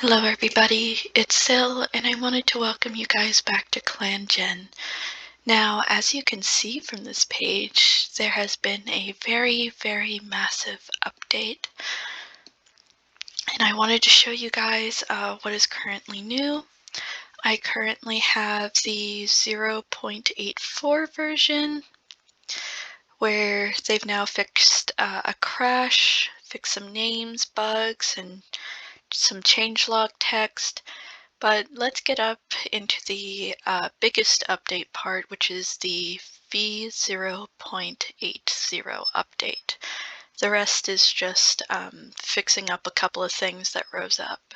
Hello everybody, it's Sil, and I wanted to welcome you guys back to Clangen. Now, as you can see from this page, there has been a very massive update, and I wanted to show you guys what is currently new. I currently have the 0.84 version, where they've now fixed a crash, fixed some names, bugs, and some changelog text. But let's get up into the biggest update part, which is the v0.80 update. The rest is just fixing up a couple of things that rose up.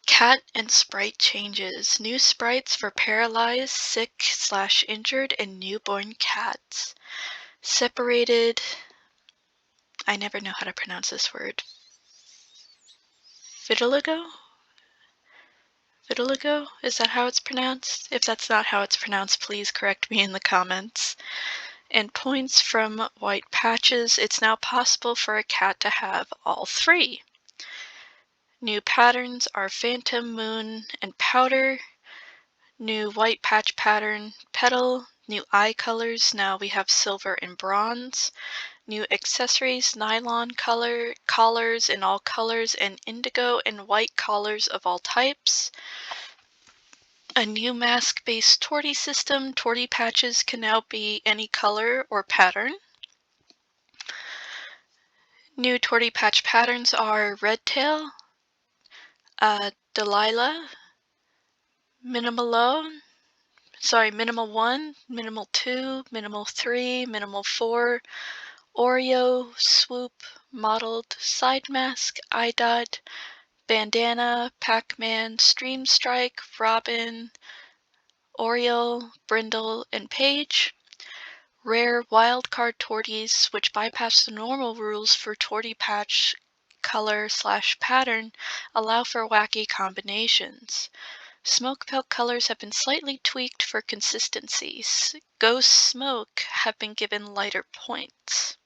Cat and sprite changes. New sprites for paralyzed, sick/injured, and newborn cats. Separated, I never know how to pronounce this word, vitiligo? Vitiligo? Is that how it's pronounced? If that's not how it's pronounced, please correct me in the comments. And points from white patches. It's now possible for a cat to have all three. New patterns are Phantom, Moon, and Powder. New white patch pattern, Petal. New eye colors, now we have Silver and Bronze. New accessories, Nylon collars in all colors, and indigo and white collars of all types. A new mask-based tortie system. Tortie patches can now be any color or pattern. New tortie patch patterns are Redtail, Delilah, Minimal 1, Minimal 2, Minimal 3, Minimal 4, Oreo, Swoop, Mottled, Side Mask, Idot, Bandana, Pac-Man, Stream Strike, Robin, Oriole, Brindle, and Paige. Rare wildcard torties, which bypass the normal rules for tortie patch color/pattern, allow for wacky combinations. Smoke pelt colors have been slightly tweaked for consistencies. Ghost smoke have been given lighter points.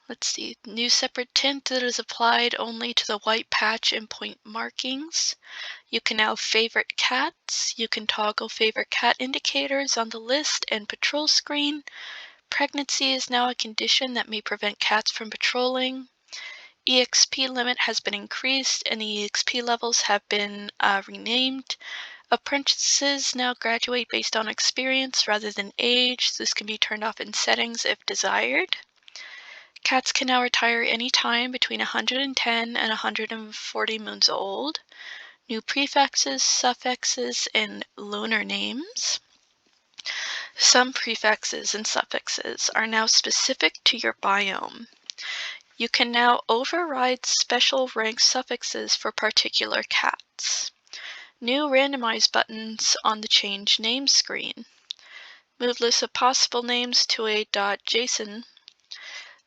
Let's see, new separate tint that is applied only to the white patch and point markings. You can now favorite cats. You can toggle favorite cat indicators on the list and patrol screen. Pregnancy is now a condition that may prevent cats from patrolling. EXP limit has been increased and the EXP levels have been renamed. Apprentices now graduate based on experience rather than age. This can be turned off in settings if desired. Cats can now retire any time between 110 and 140 moons old. New prefixes, suffixes, and loaner names. Some prefixes and suffixes are now specific to your biome. You can now override special rank suffixes for particular cats. New randomize buttons on the change name screen. Move list of possible names to a .json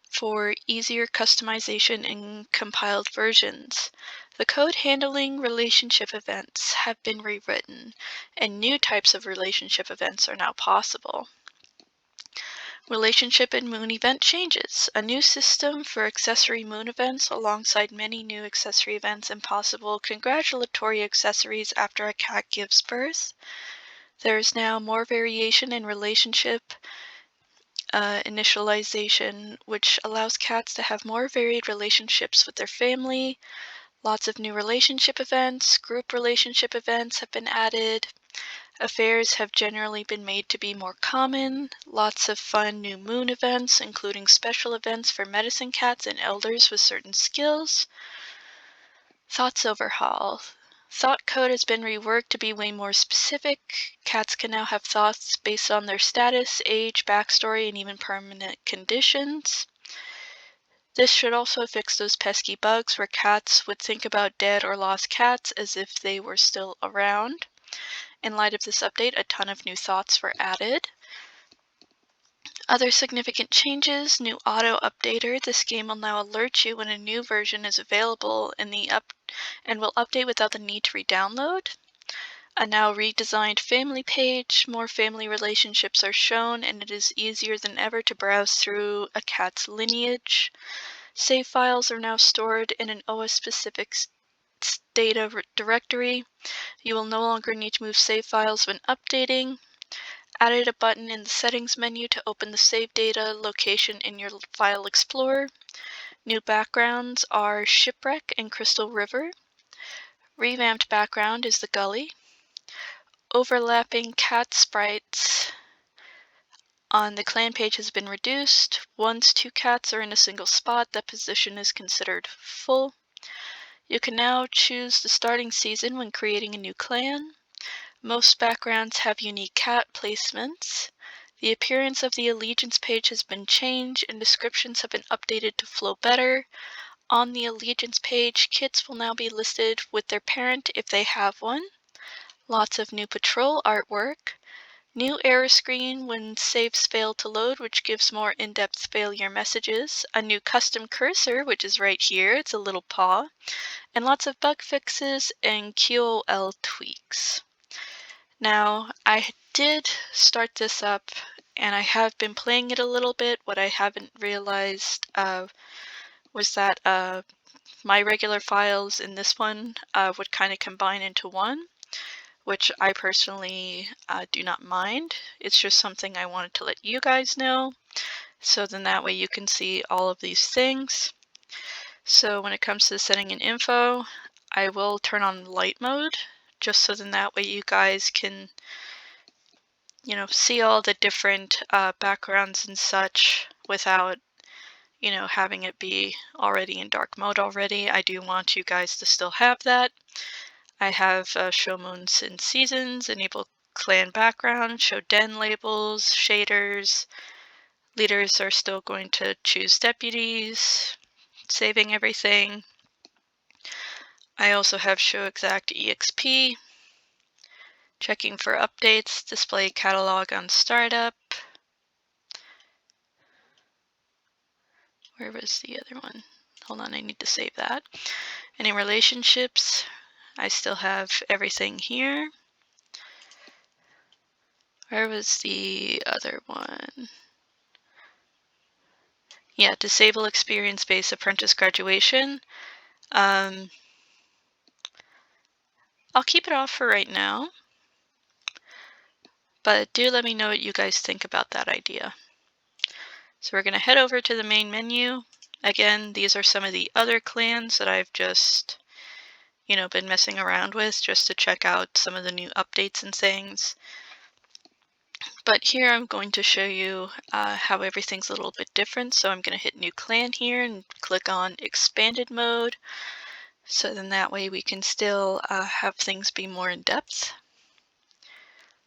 for easier customization in compiled versions. The code handling relationship events have been rewritten, and new types of relationship events are now possible. Relationship and moon event changes. A new system for accessory moon events alongside many new accessory events and possible congratulatory accessories after a cat gives birth. There is now more variation in relationship initialization, which allows cats to have more varied relationships with their family. Lots of new relationship events, group relationship events have been added. Affairs have generally been made to be more common. Lots of fun new moon events, including special events for medicine cats and elders with certain skills. Thoughts overhaul. Thought code has been reworked to be way more specific. Cats can now have thoughts based on their status, age, backstory, and even permanent conditions. This should also fix those pesky bugs where cats would think about dead or lost cats as if they were still around. In light of this update, a ton of new thoughts were added. Other significant changes, new auto updater. This game will now alert you when a new version is available and will update without the need to re-download. A now redesigned family page. More family relationships are shown and it is easier than ever to browse through a cat's lineage. Save files are now stored in an OS-specific data directory. You will no longer need to move save files when updating. Added a button in the settings menu to open the save data location in your file explorer. New backgrounds are Shipwreck and Crystal River. Revamped background is the Gully. Overlapping cat sprites on the clan page has been reduced. Once 2 cats are in a single spot, that position is considered full. You can now choose the starting season when creating a new clan. Most backgrounds have unique cat placements. The appearance of the allegiance page has been changed and descriptions have been updated to flow better. On the allegiance page, kits will now be listed with their parent if they have one. Lots of new patrol artwork. New error screen when saves fail to load, which gives more in-depth failure messages. A new custom cursor, which is right here, it's a little paw. And lots of bug fixes and QOL tweaks. Now, I did start this up and I have been playing it a little bit. What I haven't realized was that my regular files in this one would kind of combine into one, which I personally do not mind. It's just something I wanted to let you guys know. So then that way you can see all of these things. So when it comes to the setting and info, I will turn on light mode, just so then that way you guys can, you know, see all the different backgrounds and such without, you know, having it be already in dark mode already. I do want you guys to still have that. I have show moons and seasons, enable clan background, show den labels, shaders. Leaders are still going to choose deputies, saving everything. I also have show exact EXP, checking for updates, display catalog on startup. Where was the other one? Hold on, I need to save that. Any relationships, I still have everything here. Where was the other one? Yeah, disable experience-based apprentice graduation. I'll keep it off for right now, but do let me know what you guys think about that idea. So we're going to head over to the main menu. Again, these are some of the other clans that I've just, you know, been messing around with just to check out some of the new updates and things. But here I'm going to show you how everything's a little bit different. So I'm going to hit new clan here and click on expanded mode. So then that way we can still have things be more in depth.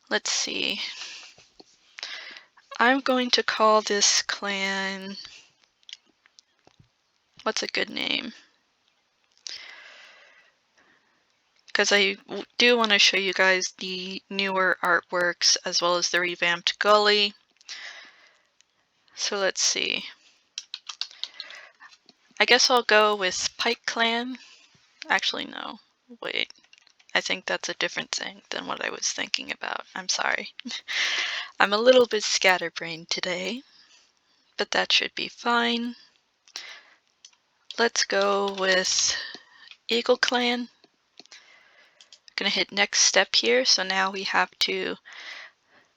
Let's see. I'm going to call this clan, what's a good name? Because I do want to show you guys the newer artworks as well as the revamped gully. So let's see. I guess I'll go with Pike Clan. Actually, no. Wait. I think that's a different thing than what I was thinking about. I'm sorry. I'm a little bit scatterbrained today, but that should be fine. Let's go with Eagleclan. Gonna hit next step here. So now we have to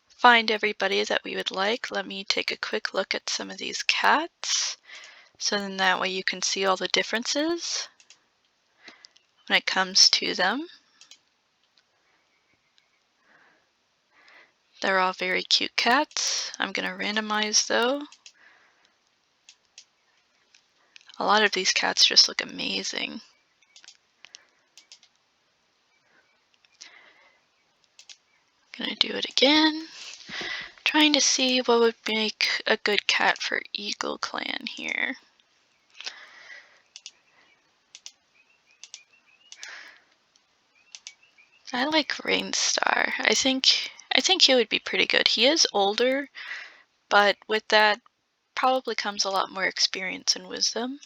find everybody that we would like. Let me take a quick look at some of these cats. So then that way you can see all the differences when it comes to them. They're all very cute cats. I'm gonna randomize though. A lot of these cats just look amazing. Gonna do it again. Trying to see what would make a good cat for Eagleclan here. I like Rainstar. I think he would be pretty good. He is older, but with that probably comes a lot more experience and wisdom.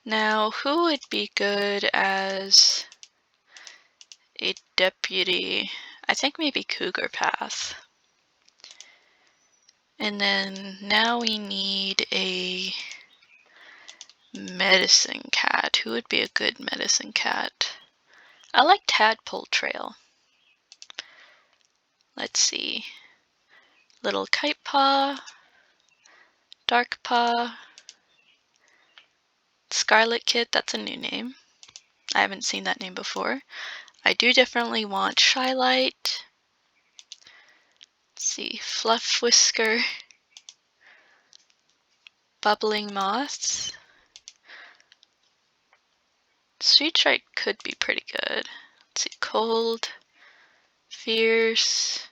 Now, who would be good as a deputy? I think maybe Cougar Path. And then now we need a Medicine cat. Who would be a good medicine cat? I like Tadpole Trail. Let's see. Little Kite Paw, Dark Paw, Scarlet Kid, that's a new name. I haven't seen that name before. I do definitely want Shylight. Let's see, Fluff Whisker, Bubbling Moth. Sweet Stripe could be pretty good. Let's see, Cold, Fierce.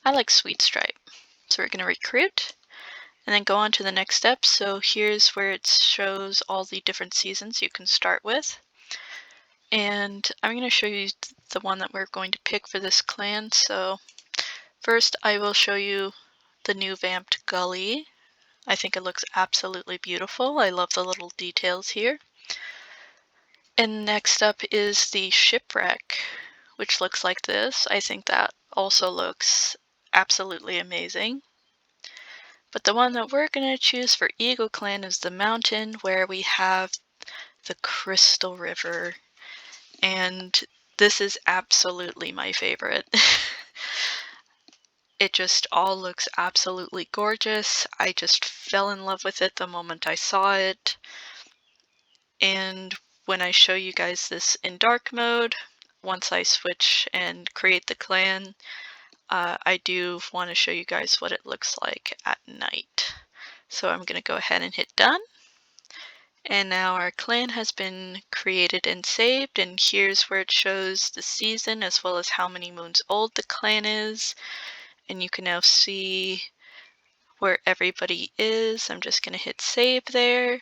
I like Sweet Stripe. So we're going to recruit and then go on to the next step. So here's where it shows all the different seasons you can start with. And I'm going to show you the one that we're going to pick for this clan. So first I will show you the new vamped gully. I think it looks absolutely beautiful. I love the little details here. And next up is the shipwreck, which looks like this. I think that also looks absolutely amazing. But the one that we're going to choose for Eagleclan is the mountain, where we have the Crystal River. And this is absolutely my favorite. It just all looks absolutely gorgeous. I just fell in love with it the moment I saw it. And when I show you guys this in dark mode, once I switch and create the clan, I do want to show you guys what it looks like at night. So I'm going to go ahead and hit done. And now our clan has been created and saved, and here's where it shows the season as well as how many moons old the clan is. And you can now see where everybody is. I'm just going to hit save there,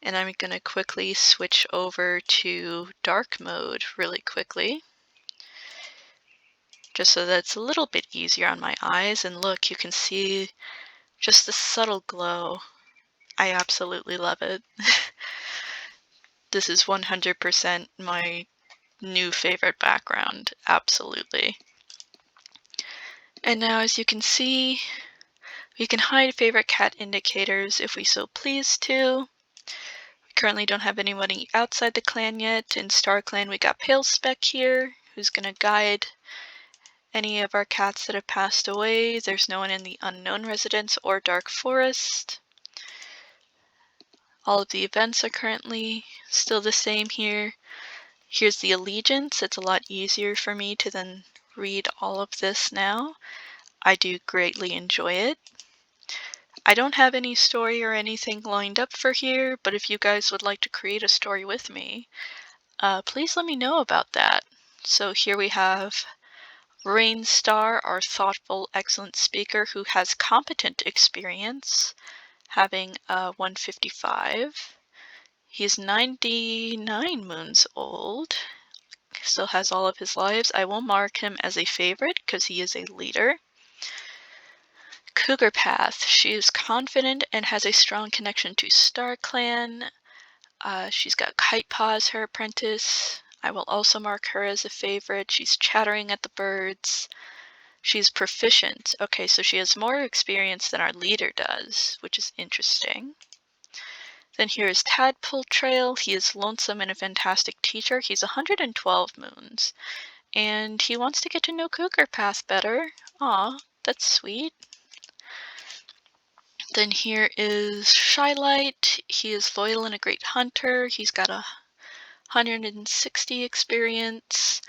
and I'm going to quickly switch over to dark mode really quickly, just so that it's a little bit easier on my eyes. And look, you can see just the subtle glow. I absolutely love it. This is 100% my new favorite background, absolutely. And now, as you can see, we can hide favorite cat indicators if we so please to. We currently don't have anybody outside the clan yet. In Star Clan we got Pale Speck here, who's going to guide any of our cats that have passed away. There's no one in the Unknown Residence or Dark Forest. All of the events are currently still the same here. Here's the allegiance. It's a lot easier for me to then read all of this now. I do greatly enjoy it. I don't have any story or anything lined up for here, but if you guys would like to create a story with me, please let me know about that. So here we have Rainstar, our thoughtful, excellent speaker who has competent experience, having 155. He's 99 moons old, still has all of his lives. I will mark him as a favorite because he is a leader. Cougar Path, she is confident and has a strong connection to Star Clan. She's got Kite Paw as her apprentice. I will also mark her as a favorite. She's chattering at the birds. She's proficient. Okay, so she has more experience than our leader does, which is interesting. Then here is Tadpole Trail. He is lonesome and a fantastic teacher. He's 112 moons. And he wants to get to know Cougar Path better. Aw, that's sweet. Then here is Shylight. He is loyal and a great hunter. He's got 160 experience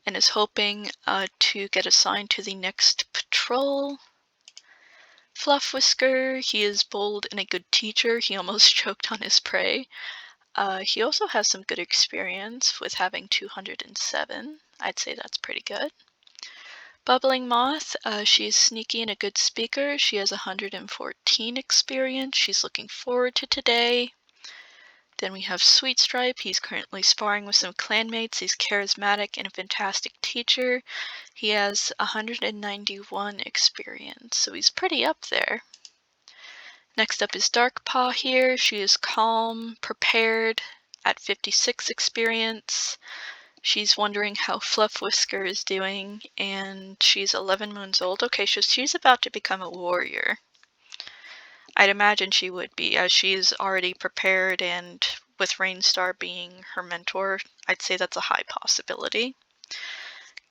and is hoping to get assigned to the next patrol. Fluff Whisker, he is bold and a good teacher. He almost choked on his prey. He also has some good experience with having 207. I'd say that's pretty good. Bubbling Moth, she's sneaky and a good speaker. She has 114 experience. She's looking forward to today. Then we have Sweet Stripe. He's currently sparring with some clanmates. He's charismatic and a fantastic teacher. He has 191 experience, so he's pretty up there. Next up is Dark Paw here. She is calm, prepared, at 56 experience. She's wondering how Fluff Whisker is doing, and she's 11 moons old. Okay, so she's about to become a warrior. I'd imagine she would be, as she's already prepared, and with Rainstar being her mentor, I'd say that's a high possibility.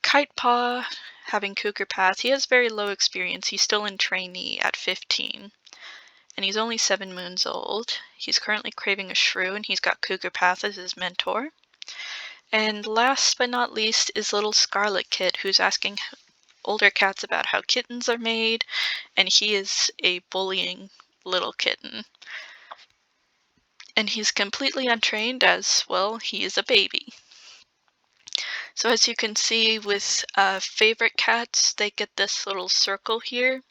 Kitepaw, having Cougar Path, he has very low experience. He's still in trainee at 15, and he's only 7 moons old. He's currently craving a shrew, and he's got Cougar Path as his mentor. And last but not least is little Scarlet Kit, who's asking older cats about how kittens are made, and he is a bullying little kitten. And he's completely untrained, as, well, he is a baby. So as you can see with favorite cats, they get this little circle here.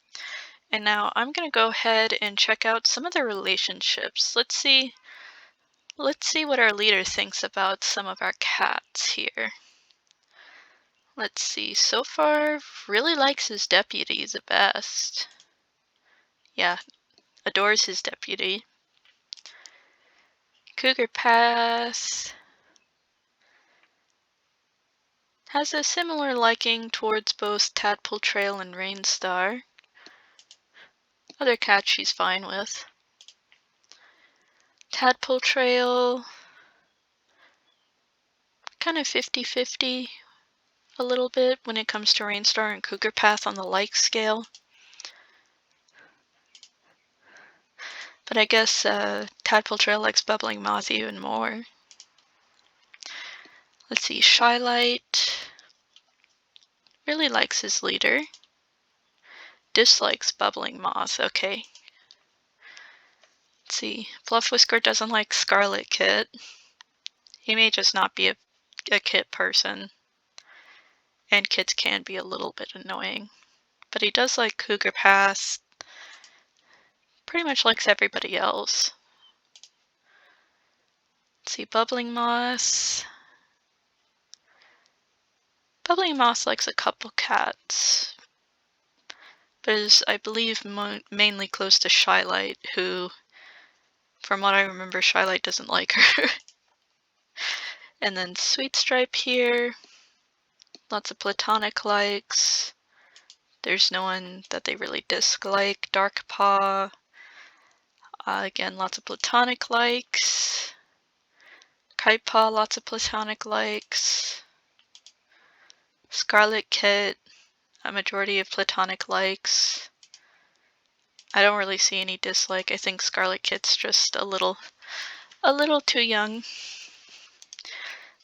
And now I'm going to go ahead and check out some of their relationships. Let's see what our leader thinks about some of our cats here. Let's see, so far, really likes his deputy the best. Yeah, adores his deputy. Cougar Path has a similar liking towards both Tadpole Trail and Rainstar. Other cats she's fine with. Tadpole Trail, kind of 50-50 a little bit when it comes to Rainstar and Cougar Path on the like scale. But I guess Tadpole Trail likes Bubbling Moth even more. Let's see, Shylight really likes his leader. Dislikes Bubbling Moth, okay. Let's see, Fluff Whisker doesn't like Scarlet Kit. He may just not be a kit person. And kits can be a little bit annoying. But he does like Cougar Path. Pretty much likes everybody else. Let's see, Bubbling Moth. Bubbling Moth likes a couple cats, but is, I believe, mainly close to Shylight, who, from what I remember, Shylight doesn't like her. And then Sweet Stripe here. Lots of platonic likes. There's no one that they really dislike. Dark Paw. Again, lots of platonic likes. Kitepaw, lots of platonic likes. Scarlet Kit, a majority of platonic likes. I don't really see any dislike. I think Scarlet Kit's just a little too young.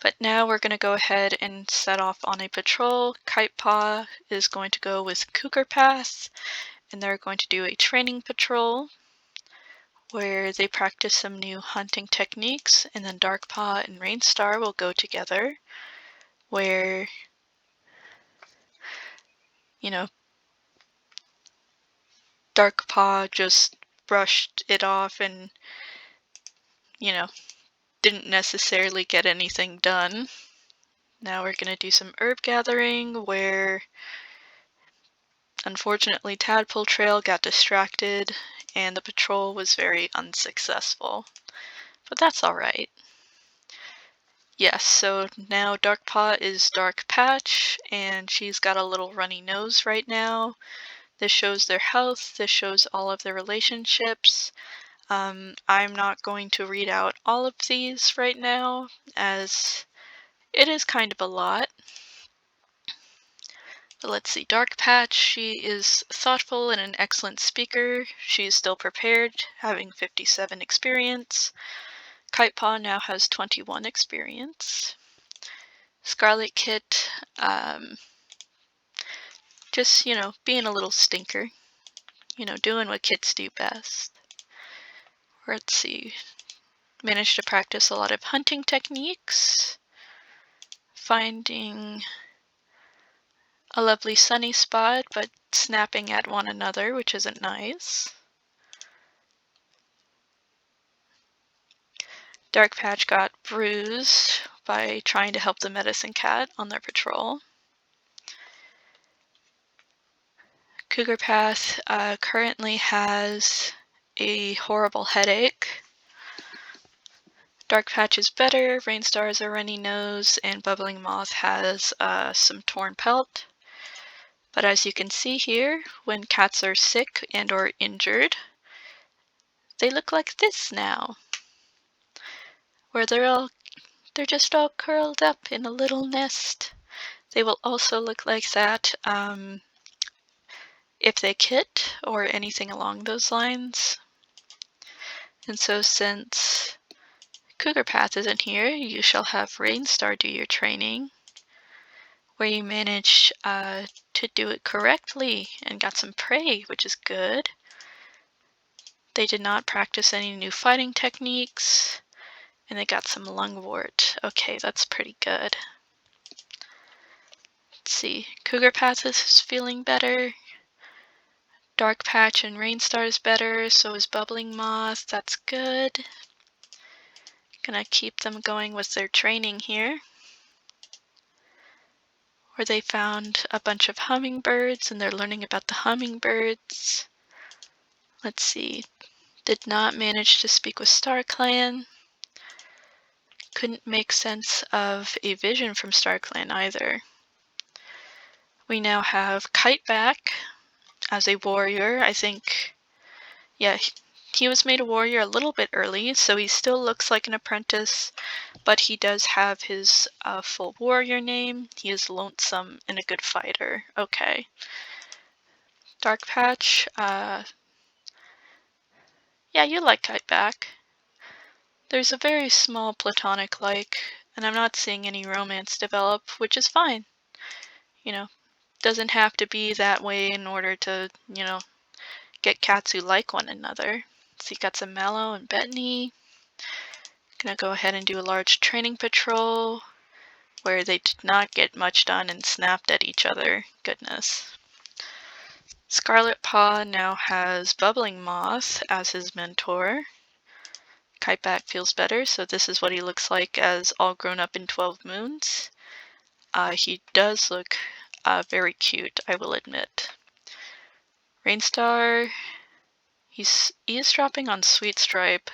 But now we're going to go ahead and set off on a patrol. Kitepaw is going to go with Cougar Path, and they're going to do a training patrol where they practice some new hunting techniques, and then Darkpaw and Rainstar will go together where, you know, Darkpaw just brushed it off and, you know, didn't necessarily get anything done. Now we're going to do some herb gathering where, unfortunately, Tadpole Trail got distracted and the patrol was very unsuccessful. But that's alright. Yes, so now Darkpaw is Dark Patch, and she's got a little runny nose right now. This shows their health, this shows all of their relationships. I'm not going to read out all of these right now, as it is kind of a lot. But let's see, Dark Patch, she is thoughtful and an excellent speaker. She is still prepared, having 57 experience. Kitepaw now has 21 experience. Scarlet Kit, just, being a little stinker. Doing what kits do best. Let's see, managed to practice a lot of hunting techniques. Finding a lovely sunny spot, but snapping at one another, which isn't nice. Dark Patch got bruised by trying to help the medicine cat on their patrol. Cougar Path currently has a horrible headache. Dark Patch is better, Rainstar has a runny nose, and Bubbling Moth has some torn pelt. But as you can see here, when cats are sick and or injured, they look like this now, where they're just all curled up in a little nest. They will also look like that if they kit or anything along those lines. And so since Cougar Path isn't here, you shall have Rainstar do your training, where you managed to do it correctly and got some prey, which is good. They did not practice any new fighting techniques, and they got some lungwort. Okay, that's pretty good. Let's see, Cougar Path is feeling better. Dark Patch and Rainstar is better, so is Bubbling Moth. That's good. Gonna keep them going with their training here, where they found a bunch of hummingbirds and they're learning about the hummingbirds. Let's see, did not manage to speak with StarClan. Couldn't make sense of a vision from StarClan either. We now have Kite back as a warrior. I think, yeah, he was made a warrior a little bit early, so he still looks like an apprentice, but he does have his full warrior name. He is lonesome and a good fighter. Okay. Dark Patch, yeah, you like Kite back. There's a very small platonic like, and I'm not seeing any romance develop, which is fine. You know, doesn't have to be that way in order to, get cats who like one another. So you got some Mallow and Bettany. Gonna go ahead and do a large training patrol where they did not get much done and snapped at each other. Goodness. Scarlet Paw now has Bubbling Moth as his mentor. Kiteback feels better, so this is what he looks like as all grown up in 12 moons. He does look very cute, I will admit. Rainstar, he's eavesdropping on Sweet Stripe.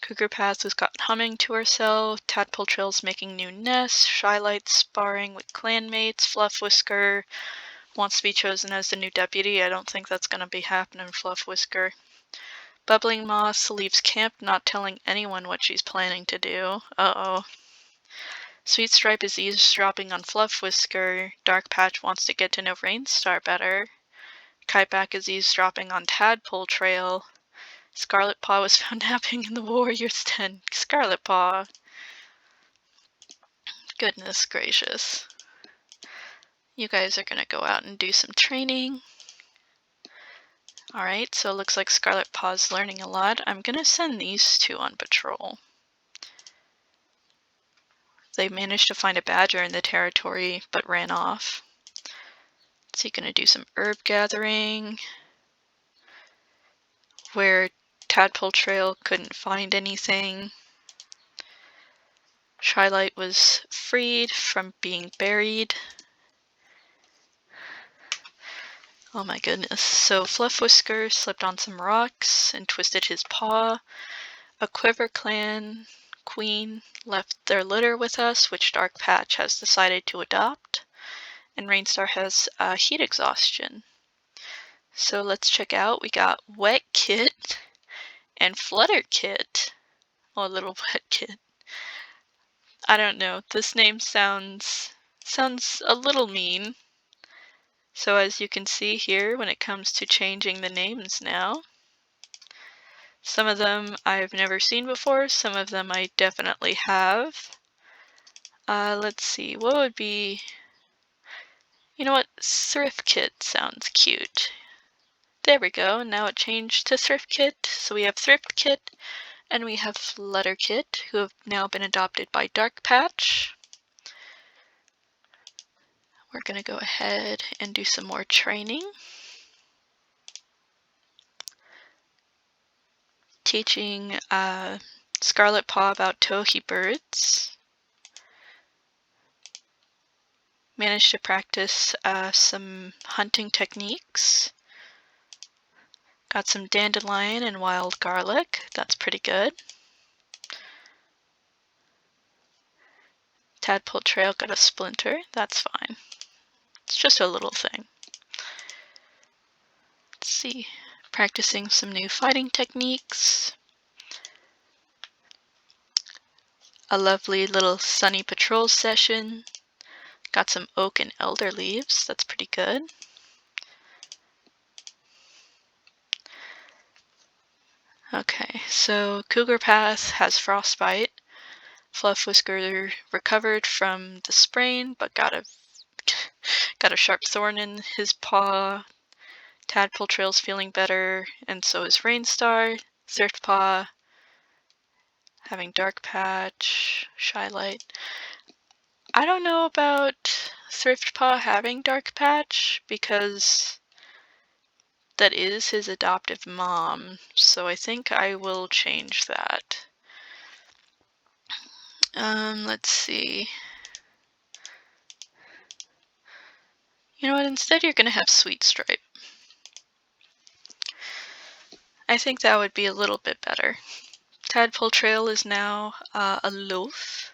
Cougar Path has got humming to herself. Tadpole Trail's making new nests. Shylight's sparring with clanmates. Fluff Whisker wants to be chosen as the new deputy. I don't think that's going to be happening, Fluff Whisker. Bubbling Moth leaves camp not telling anyone what she's planning to do. Uh-oh. Sweet Stripe is eavesdropping on Fluff Whisker. Dark Patch wants to get to know Rainstar better. Kiteback is eavesdropping on Tadpole Trail. Scarlet Paw was found napping in the warrior's den. Scarlet Paw. Goodness gracious. You guys are gonna go out and do some training. Alright, so it looks like Scarlet Paw's learning a lot. I'm gonna send these two on patrol. They managed to find a badger in the territory, but ran off. So you're gonna do some herb gathering, where Tadpole Trail couldn't find anything. Shylight was freed from being buried. Oh my goodness. So Fluff Whisker slipped on some rocks and twisted his paw. A Quiver Clan queen left their litter with us, which Dark Patch has decided to adopt. And Rainstar has heat exhaustion. So let's check out. We got Wet Kit and Flutter Kit. Oh, little Wet Kit. I don't know. This name sounds a little mean. So as you can see here, when it comes to changing the names now, some of them I've never seen before, some of them I definitely have. Let's see, what would be, you know what, Thrift Kit sounds cute. There we go, now it changed to Thrift Kit. So we have Thrift Kit and we have Flutter Kit, who have now been adopted by Dark Patch. We're gonna go ahead and do some more training. Teaching Scarlet Paw about towhee birds. Managed to practice some hunting techniques. Got some dandelion and wild garlic. That's pretty good. Tadpole Trail got a splinter. That's fine. It's just a little thing. Let's see. Practicing some new fighting techniques. A lovely little sunny patrol session. Got some oak and elder leaves, that's pretty good. Okay, so Cougar Path has frostbite. Fluff Whisker recovered from the sprain, but got a sharp thorn in his paw. Tadpole Trail's feeling better, and so is Rainstar. Thrift Paw having Dark Patch, Shylight. I don't know about Thrift Paw having Dark Patch because that is his adoptive mom, so I think I will change that. Let's see. You know what, instead you're gonna have Sweet Stripe. I think that would be a little bit better. Tadpole Trail is now a loaf.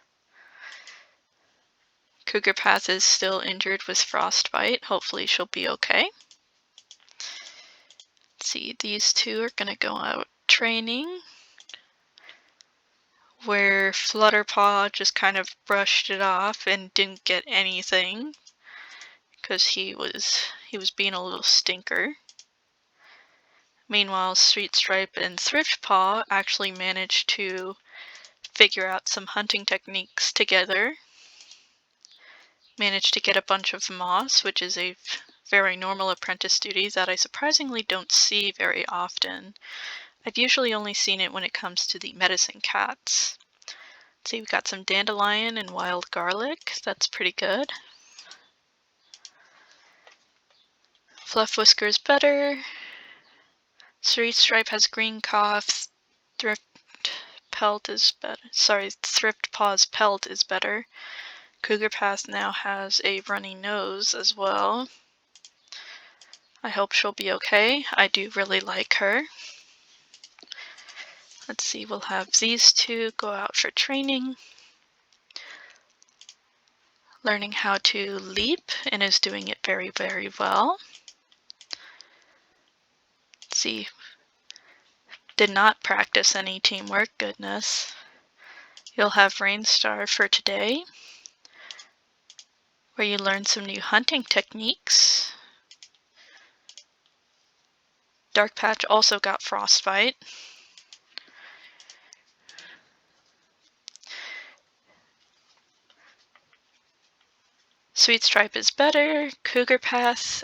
Cougar Path is still injured with frostbite. Hopefully she'll be okay. Let's see, these two are gonna go out training, where Flutterpaw just kind of brushed it off and didn't get anything because he was being a little stinker. Meanwhile, Sweet Stripe and Thrift Paw actually managed to figure out some hunting techniques together. Managed to get a bunch of moss, which is a very normal apprentice duty that I surprisingly don't see very often. I've usually only seen it when it comes to the medicine cats. Let's see, we've got some dandelion and wild garlic. That's pretty good. Fluff Whisker's better. Sweet Stripe has green cough. Thrift Paw's pelt is better. Cougar Path now has a runny nose as well. I hope she'll be okay. I do really like her. Let's see, we'll have these two go out for training. Learning how to leap and is doing it very, very well. Let's see. Did not practice any teamwork, goodness. You'll have Rainstar for today, where you learn some new hunting techniques. Dark Patch also got frostbite. Sweet Stripe is better. Cougar Path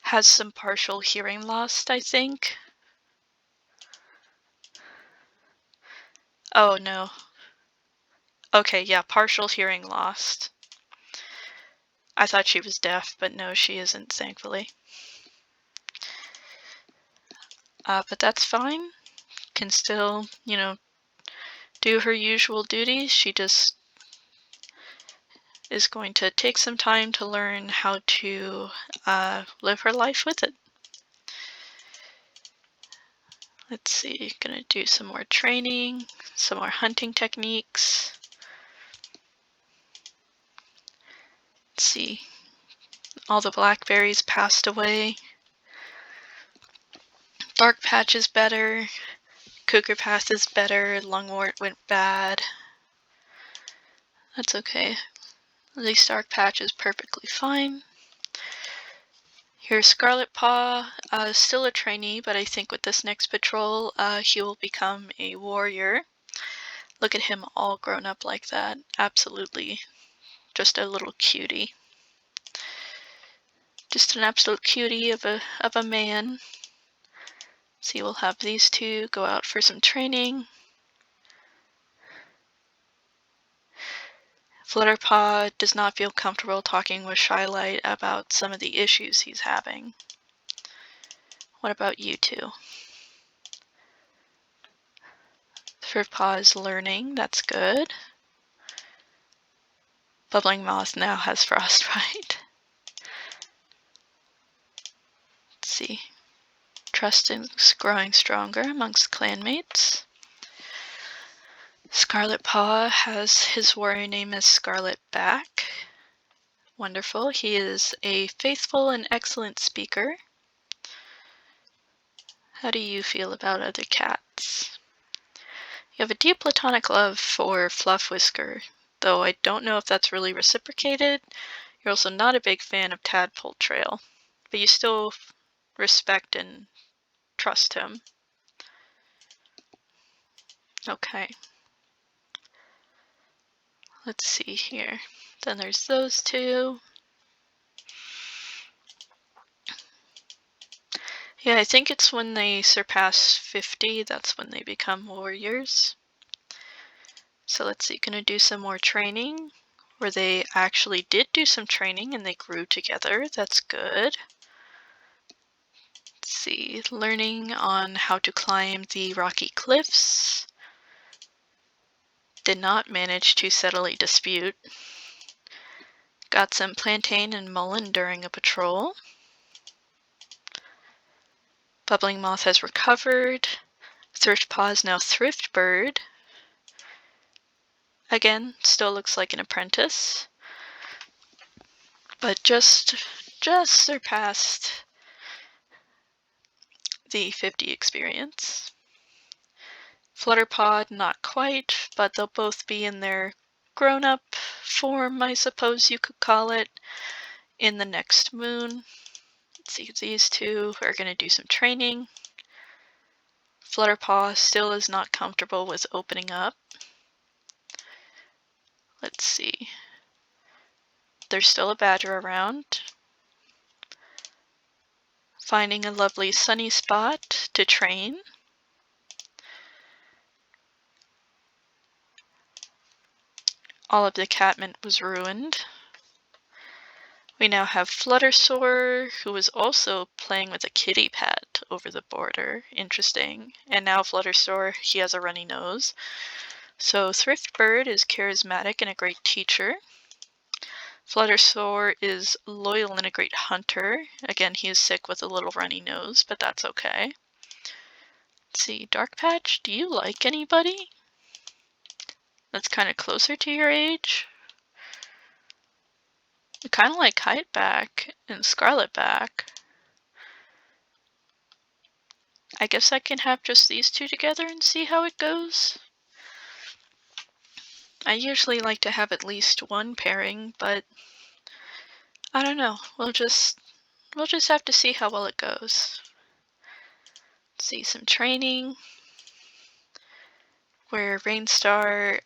has some partial hearing loss, I think. Oh no. Okay, yeah, partial hearing loss. I thought she was deaf, but no, she isn't, thankfully. But that's fine. Can still, do her usual duties. She just is going to take some time to learn how to live her life with it. Let's see, gonna do some more training, some more hunting techniques. Let's see, all the blackberries passed away. Dark Patch is better. Cougar Path is better. Lungwort went bad. That's okay. At least Dark Patch is perfectly fine. Here's Scarlet Paw, still a trainee, but I think with this next patrol, he will become a warrior. Look at him all grown up like that. Absolutely. Just a little cutie. Just an absolute cutie of a man. See, we'll have these two go out for some training. Flutterpaw does not feel comfortable talking with Shylight about some of the issues he's having. What about you two? Thriftpaw is learning, that's good. Bubbling Moth now has frostbite. Let's see. Trust is growing stronger amongst clanmates. Scarlet Paw has his warrior name as Scarlet Back. Wonderful. He is a faithful and excellent speaker. How do you feel about other cats? You have a deep platonic love for Fluff Whisker, though I don't know if that's really reciprocated. You're also not a big fan of Tadpole Trail, but you still respect and trust him. Okay. Let's see here. Then there's those two. Yeah, I think it's when they surpass 50, that's when they become warriors. So let's see, gonna do some more training, where they actually did do some training and they grew together. That's good. Let's see, learning on how to climb the rocky cliffs. Did not manage to settle a dispute. Got some plantain and mullein during a patrol. Bubbling Moth has recovered. Thrift Paw is now Thrift Bird. Again, still looks like an apprentice, but just surpassed the 50 experience. Flutterpaw, not quite, but they'll both be in their grown-up form, I suppose you could call it, in the next moon. Let's see, these two are going to do some training. Flutterpaw still is not comfortable with opening up. Let's see. There's still a badger around. Finding a lovely sunny spot to train. All of the catmint was ruined. We now have Fluttersoar, who is also playing with a kitty pet over the border. Interesting. And now Fluttersoar, he has a runny nose. So Thrift Bird is charismatic and a great teacher. Fluttersoar is loyal and a great hunter. Again, he is sick with a little runny nose, but that's okay. Let's see, Dark Patch, do you like anybody that's kind of closer to your age? I kind of like Kiteback and Scarletback. I guess I can have just these two together and see how it goes. I usually like to have at least one pairing, but I don't know. We'll just have to see how well it goes. See some training where Rainstar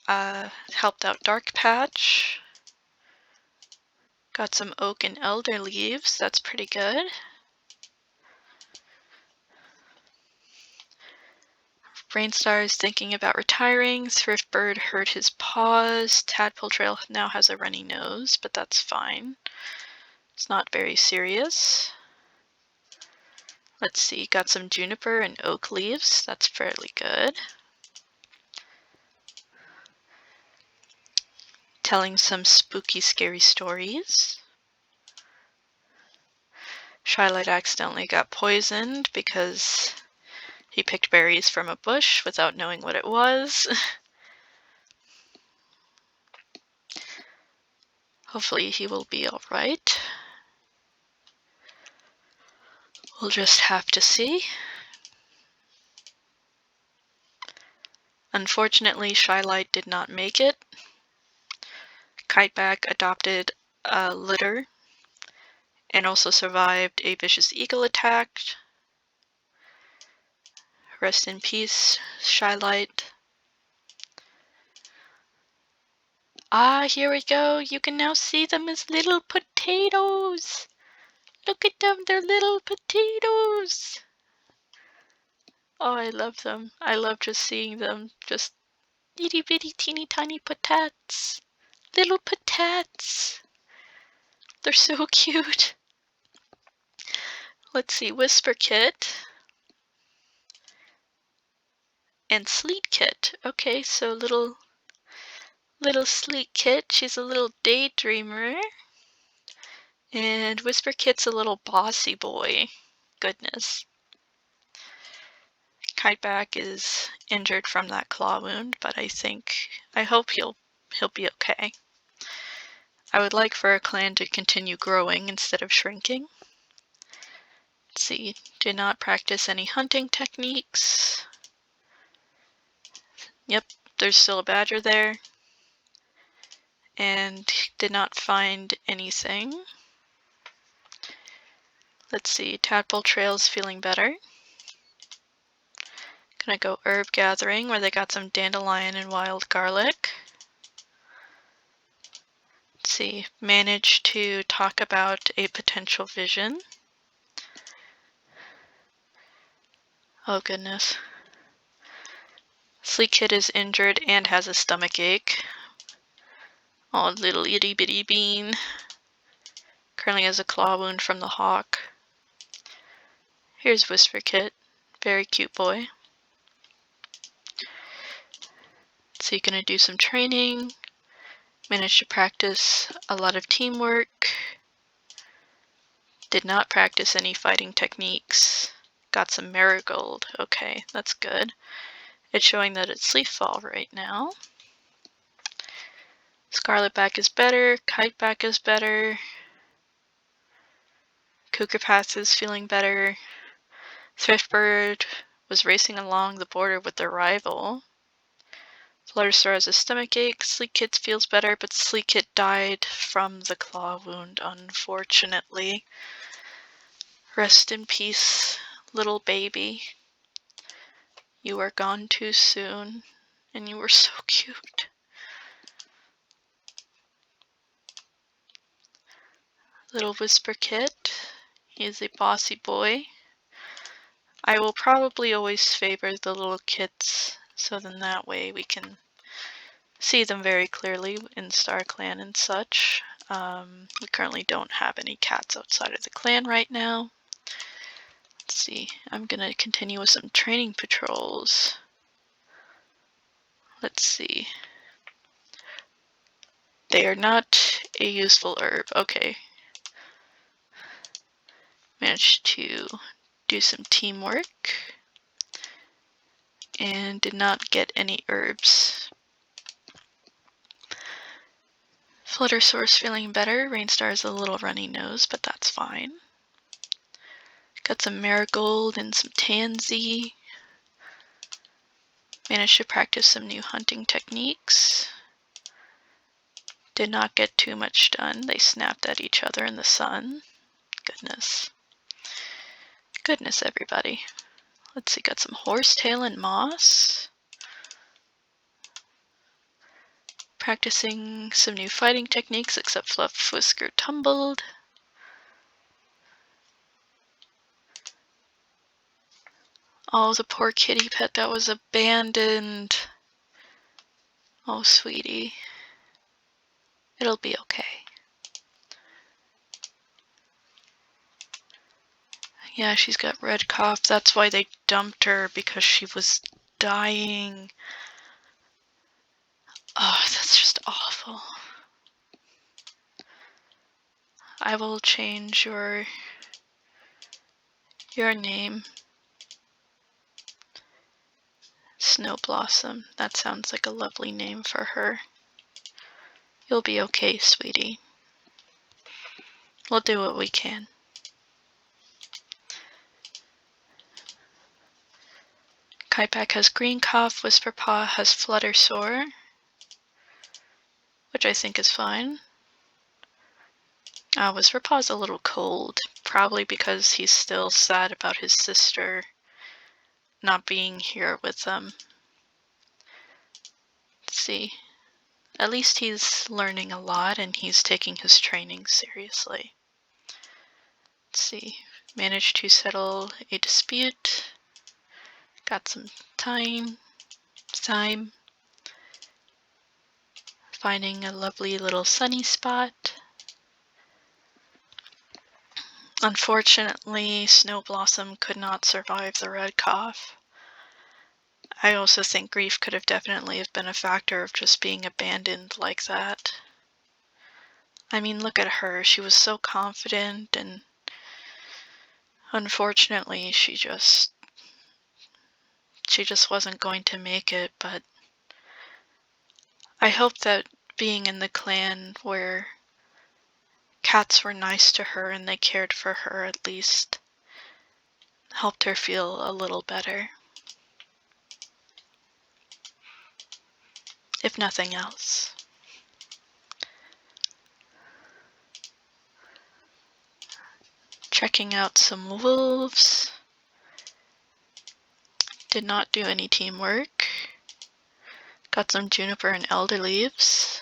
helped out Dark Patch. Got some oak and elder leaves. That's pretty good. Rainstar is thinking about retiring. Thrift Bird hurt his paws. Tadpole Trail now has a runny nose, but that's fine. It's not very serious. Let's see, got some juniper and oak leaves. That's fairly good. Telling some spooky, scary stories. Shylight accidentally got poisoned because he picked berries from a bush without knowing what it was. Hopefully he will be alright. We'll just have to see. Unfortunately, Shylight did not make it. Kiteback adopted a litter and also survived a vicious eagle attack. Rest in peace, Shylight. Ah, here we go. You can now see them as little potatoes. Look at them, they're little potatoes. Oh, I love them. I love just seeing them. Just itty bitty teeny tiny potats. Little potats. They're so cute. Let's see, Whisper Kit and Sleet Kit. Okay, so little Sleet Kit, she's a little daydreamer. And Whisper Kit's a little bossy boy. Goodness. Kiteback is injured from that claw wound, but I hope he'll be okay. I would like for our clan to continue growing instead of shrinking. Let's see, did not practice any hunting techniques. Yep, there's still a badger there. And did not find anything. Let's see, Tadpole Trail's feeling better. Gonna go herb gathering where they got some dandelion and wild garlic. Let's see, managed to talk about a potential vision. Oh goodness. Sleek Kid is injured and has a stomach ache. Oh, little itty bitty bean. Currently has a claw wound from the hawk. Here's Whisper Kit. Very cute boy. So you're gonna do some training. Managed to practice a lot of teamwork. Did not practice any fighting techniques. Got some marigold. Okay, that's good. It's showing that it's Leafball right now. Scarletback is better. Kiteback is better. Cougar Pass is feeling better. Thriftbird was racing along the border with their rival. Flutterstar has a stomach ache. Sleek Kid feels better, but Sleek Kid died from the claw wound, unfortunately. Rest in peace, little baby. You are gone too soon, and you were so cute. Little Whisper Kit. He is a bossy boy. I will probably always favor the little kits, so then that way we can see them very clearly in Star Clan and such. We currently don't have any cats outside of the clan right now. Let's see, I'm gonna continue with some training patrols. Let's see. They are not a useful herb. Okay. Managed to do some teamwork and did not get any herbs. Fluttersour's feeling better. Rainstar has a little runny nose, but that's fine. Got some marigold and some tansy. Managed to practice some new hunting techniques. Did not get too much done. They snapped at each other in the sun. Goodness. Goodness, everybody. Let's see, got some horsetail and moss. Practicing some new fighting techniques, except Fluff Whisker tumbled. Oh, the poor kitty pet that was abandoned. Oh, sweetie. It'll be okay. Yeah, she's got red cough. That's why they dumped her, because she was dying. Oh, that's just awful. I will change your name. Snow Blossom. That sounds like a lovely name for her. You'll be okay, sweetie. We'll do what we can. Kiteback has green cough. Whisperpaw has flutter sore, which I think is fine. Whisperpaw's a little cold, probably because he's still sad about his sister not being here with them. Let's see. At least he's learning a lot and he's taking his training seriously. Let's see. Managed to settle a dispute. Got some time. Finding a lovely little sunny spot. Unfortunately, Snow Blossom could not survive the red cough. I also think grief could have definitely have been a factor of just being abandoned like that. I mean, look at her. She was so confident, and unfortunately, she just wasn't going to make it. But I hope that being in the clan where cats were nice to her and they cared for her, at least helped her feel a little better, if nothing else. Checking out some wolves. Did not do any teamwork. Got some juniper and elder leaves.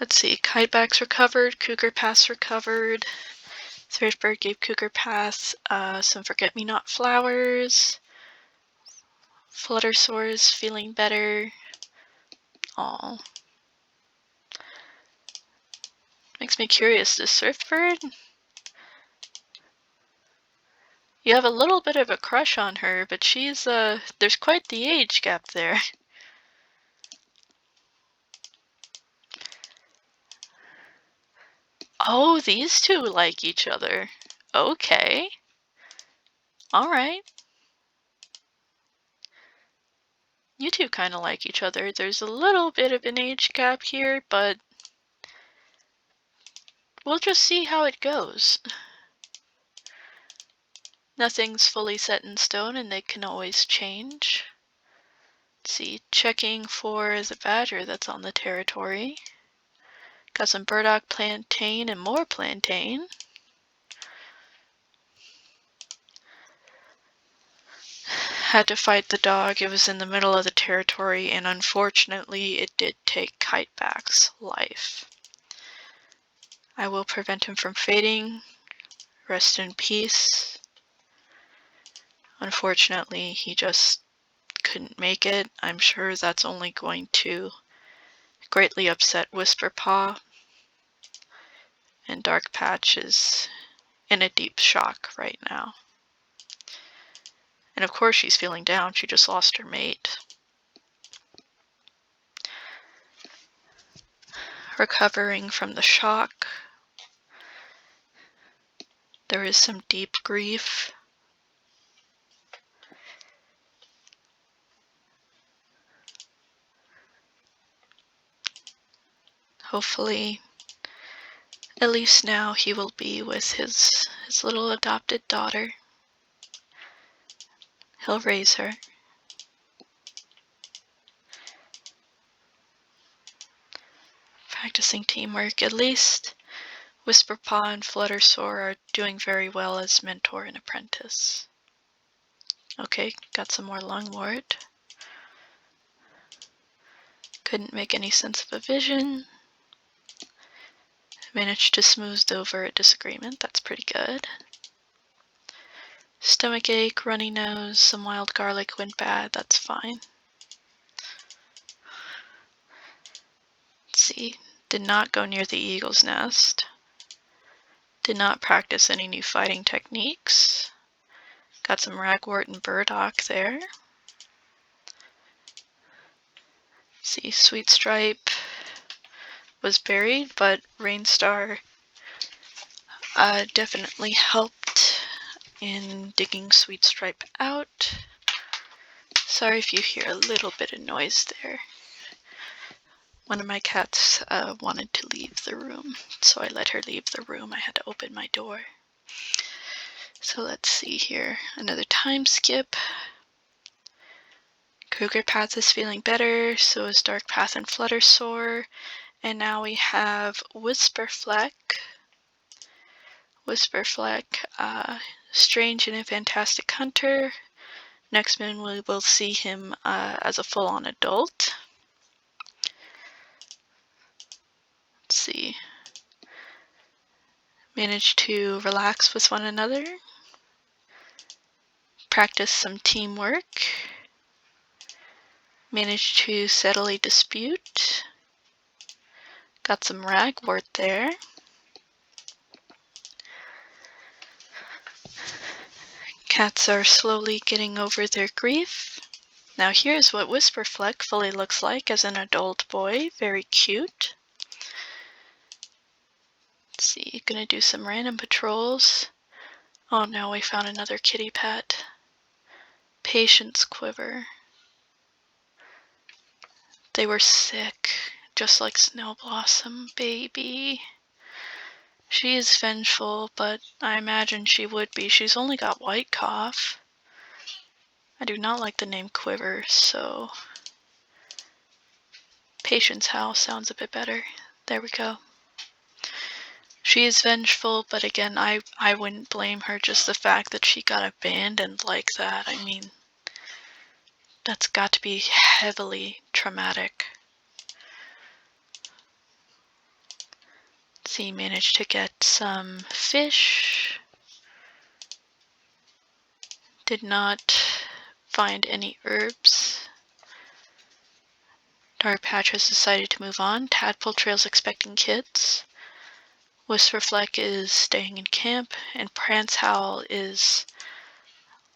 Let's see, kitebacks recovered, cougar pass recovered. Thirstbird gave cougar pass some forget-me-not flowers. Fluttersaur is feeling better. Aw. Makes me curious, does Surfbird? You have a little bit of a crush on her, but she's, there's quite the age gap there. Oh, these two like each other. Okay. Alright. You two kind of like each other. There's a little bit of an age gap here, but we'll just see how it goes. Nothing's fully set in stone and they can always change. Let's see, checking for the badger that's on the territory. Got some burdock plantain and more plantain. Had to fight the dog. It was in the middle of the territory and unfortunately it did take Kiteback's life. I will prevent him from fading. Rest in peace. Unfortunately, he just couldn't make it. I'm sure that's only going to greatly upset Whisperpaw. And Dark Patch is in a deep shock right now. And of course she's feeling down. She just lost her mate. Recovering from the shock. There is some deep grief. Hopefully, at least now he will be with his little adopted daughter. He'll raise her. Practicing teamwork. At least Whisperpaw and Fluttersaur are doing very well as mentor and apprentice. Okay, got some more lungwort. Couldn't make any sense of a vision. Managed to smooth over a disagreement, that's pretty good. Stomachache, runny nose, some wild garlic went bad, that's fine. Let's see, did not go near the eagle's nest. Did not practice any new fighting techniques. Got some ragwort and burdock there. See, Sweet Stripe was buried, but Rainstar definitely helped in digging Sweet Stripe out. Sorry if you hear a little bit of noise there. One of my cats wanted to leave the room, so I let her leave the room. I had to open my door. So let's see here. Another time skip. Cougar Path is feeling better, so is Dark Path and Fluttersaur. And now we have Whisperfleck. Strange and a Fantastic Hunter. Next moon we will see him as a full-on adult. Let's see. Managed to relax with one another. Practice some teamwork. Managed to settle a dispute. Got some ragwort there. Cats are slowly getting over their grief. Now here's what Whisperfleck fully looks like as an adult boy. Very cute. Let's see, gonna do some random patrols. Oh no, we found another kitty pet. Patience Quiver. They were sick, just like Snow Blossom, baby. She is vengeful, but I imagine she would be. She's only got white cough. I do not like the name Quiver, so Patience Howl sounds a bit better. There we go. She is vengeful, but again, I wouldn't blame her. Just the fact that she got abandoned like that, I mean, that's got to be heavily traumatic. So you managed to get some fish. Did not find any herbs. Dark Patch has decided to move on. Tadpole Trail's expecting kids. Whisperfleck is staying in camp, and Prance Howl is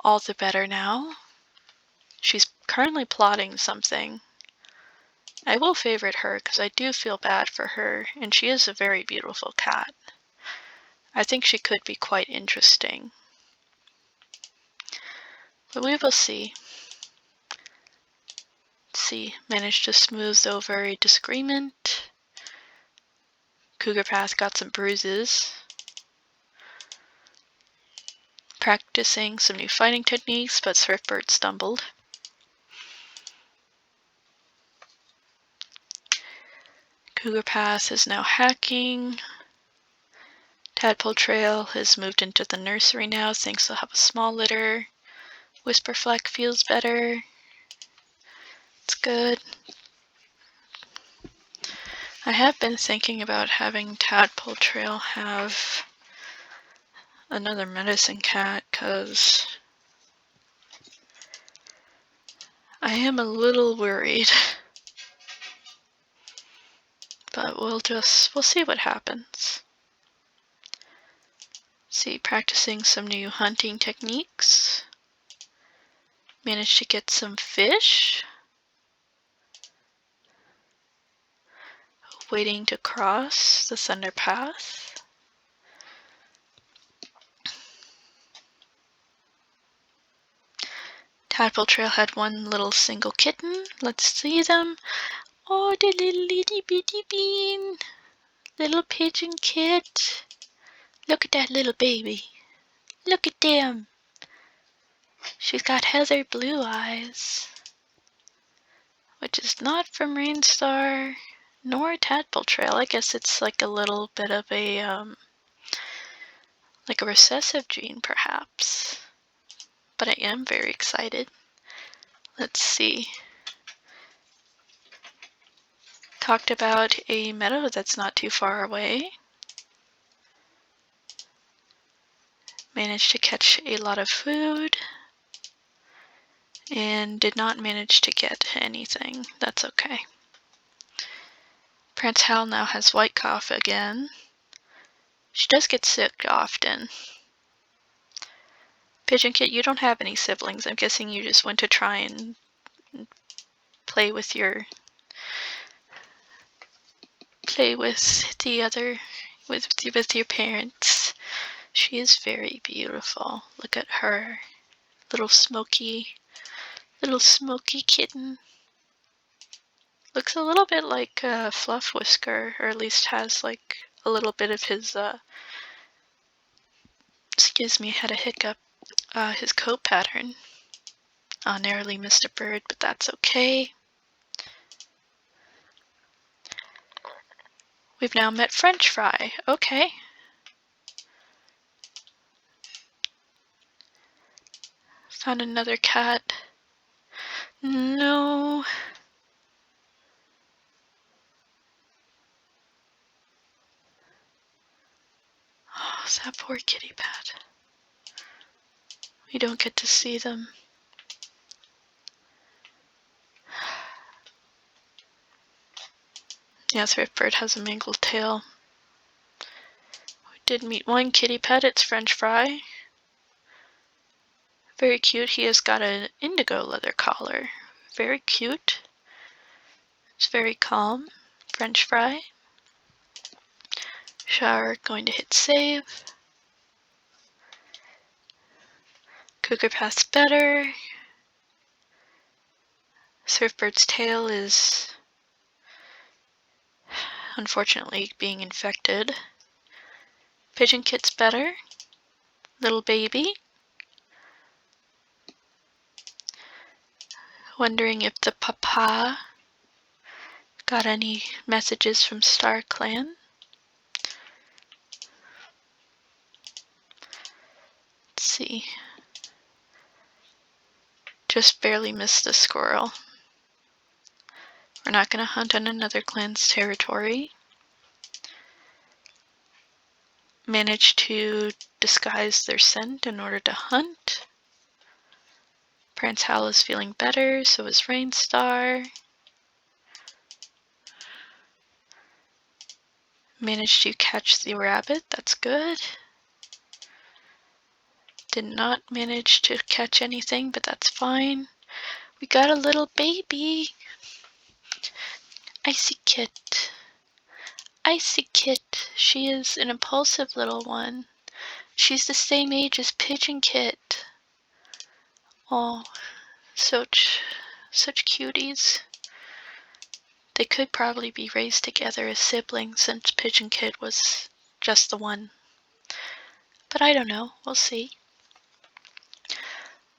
all the better now. She's currently plotting something. I will favorite her because I do feel bad for her, and she is a very beautiful cat. I think she could be quite interesting. But we will see. Let's see, managed to smooth over a disagreement. Cougar Path got some bruises. Practicing some new fighting techniques, but Swiftbird stumbled. Cougar Path is now hacking. Tadpole Trail has moved into the nursery now, thinks they'll have a small litter. Whisperfleck feels better. It's good. I have been thinking about having Tadpole Trail have another medicine cat, because I am a little worried. But we'll see what happens. See, practicing some new hunting techniques. Managed to get some fish. Waiting to cross the Thunder Path. Tadpole Trail had one little single kitten. Let's see them. Oh, the little itty bitty bean. Little pigeon kit. Look at that little baby. Look at them. She's got heather blue eyes, which is not from Rainstar nor Tadpole Trail. I guess it's like a little bit of a like a recessive gene, perhaps. But I am very excited. Let's see. Talked about a meadow that's not too far away. Managed to catch a lot of food. And did not manage to get anything. That's okay. Prance Howl now has white cough again. She does get sick often. Pigeon Kit, you don't have any siblings. I'm guessing you just went to try and play with the other, with your parents. She is very beautiful. Look at her, little smoky kitten. Looks a little bit like Fluff Whisker, or at least has like a little bit of his excuse me, had a hiccup. His coat pattern. Narrowly missed a bird, but that's okay. We've now met French Fry. Okay. Found another cat. No. Oh, that poor kitty pat. We don't get to see them. Yeah, Swiftbird has a mangled tail. We did meet one kitty pet. It's French Fry. Very cute. He has got an indigo leather collar. Very cute. It's very calm. French Fry. Shower, going to hit save. Cougar Path's better. Surfbird's tail is unfortunately being infected. Pigeon Kit's better. Little baby. Wondering if the papa got any messages from Star Clan. Let's see. Just barely missed the squirrel. We're not going to hunt on another clan's territory. Managed to disguise their scent in order to hunt. Prince Hal is feeling better, so is Rainstar. Managed to catch the rabbit, that's good. Did not manage to catch anything, but that's fine. We got a little baby. Icy Kit. Icy Kit. She is an impulsive little one. She's the same age as Pigeon Kit. Oh, such cuties. They could probably be raised together as siblings since Pigeon Kit was just the one. But I don't know. We'll see.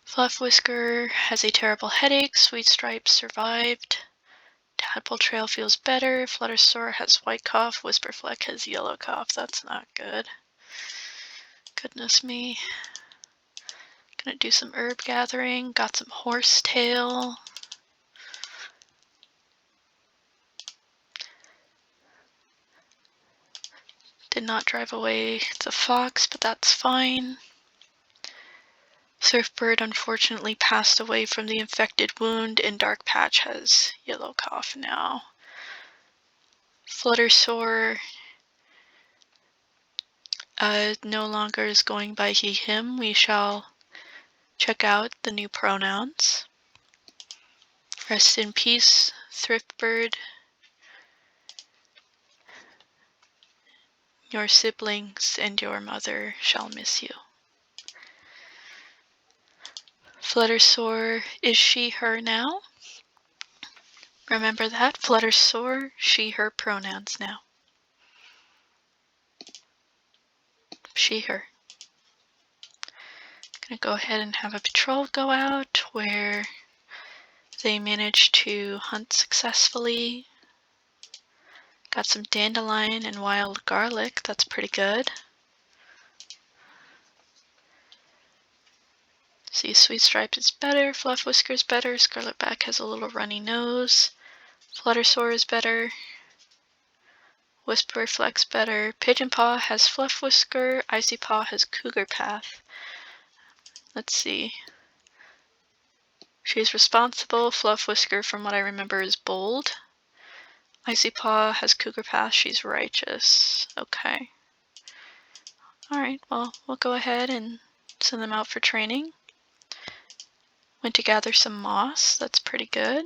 Fluff Whisker has a terrible headache. Sweet Stripes survived. Tadpole Trail feels better. Fluttersore has white cough. Whisperfleck has yellow cough. That's not good. Goodness me. Gonna do some herb gathering. Got some horsetail. Did not drive away the fox, but that's fine. Surfbird unfortunately passed away from the infected wound, and Dark Patch has yellow cough now. Fluttersore no longer is going by he, him. We shall check out the new pronouns. Rest in peace, Thriftbird. Your siblings and your mother shall miss you. Fluttersore is she, her now. Remember that? Fluttersore, she, her pronouns now. She, her. Gonna go ahead and have a patrol go out where they managed to hunt successfully. Got some dandelion and wild garlic, that's pretty good. See, Sweet Stripes is better, Fluff Whisker is better, Scarletback has a little runny nose, Fluttersore is better, Whisperfleck's better, Pigeon Paw has Fluff Whisker, Icy Paw has Cougar Path. Let's see. She's responsible, Fluff Whisker from what I remember is bold. Icy Paw has Cougar Path, she's righteous. Okay. Alright, well, we'll go ahead and send them out for training. Went to gather some moss, that's pretty good.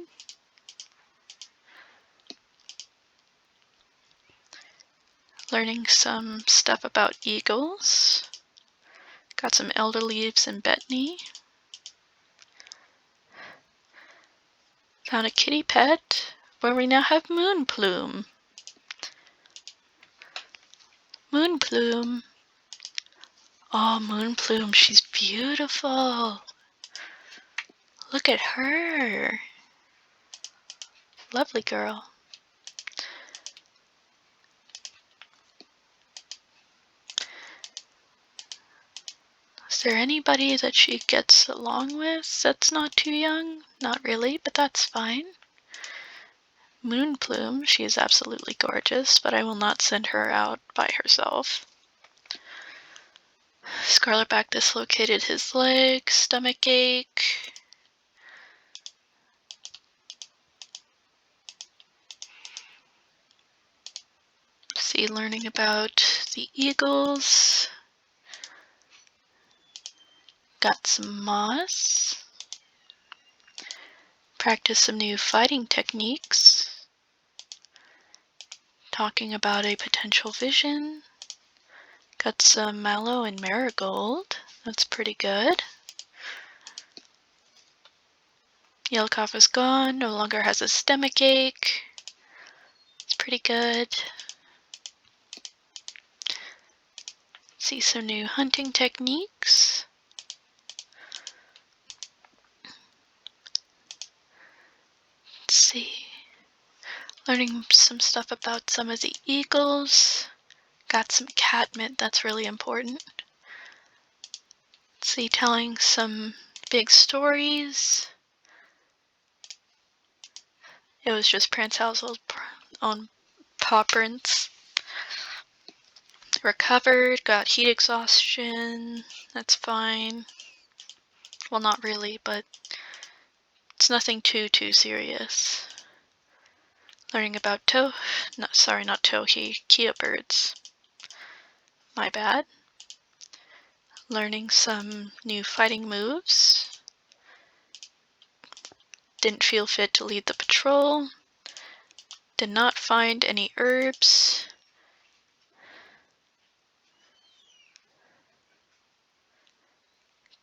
Learning some stuff about eagles. Got some elder leaves and betony. Found a kitty pet, where we now have Moonplume. Moonplume. Oh, Moonplume, she's beautiful. Look at her. Lovely girl. Is there anybody that she gets along with that's not too young? Not really, but that's fine. Moonplume, she is absolutely gorgeous, but I will not send her out by herself. Scarletback dislocated his leg, stomach ache. See, learning about the eagles. Got some moss. Practice some new fighting techniques. Talking about a potential vision. Got some mallow and marigold. That's pretty good. Yellow cough is gone. No longer has a stomach ache. It's pretty good. See some new hunting techniques. Let's see. Learning some stuff about some of the eagles. Got some catmint, that's really important. Let's see, telling some big stories. It was just Prince Household on paw prints. Recovered, got heat exhaustion, that's fine. Well, not really, but it's nothing too serious. Learning about not towhee, Kia birds. My bad. Learning some new fighting moves. Didn't feel fit to lead the patrol. Did not find any herbs.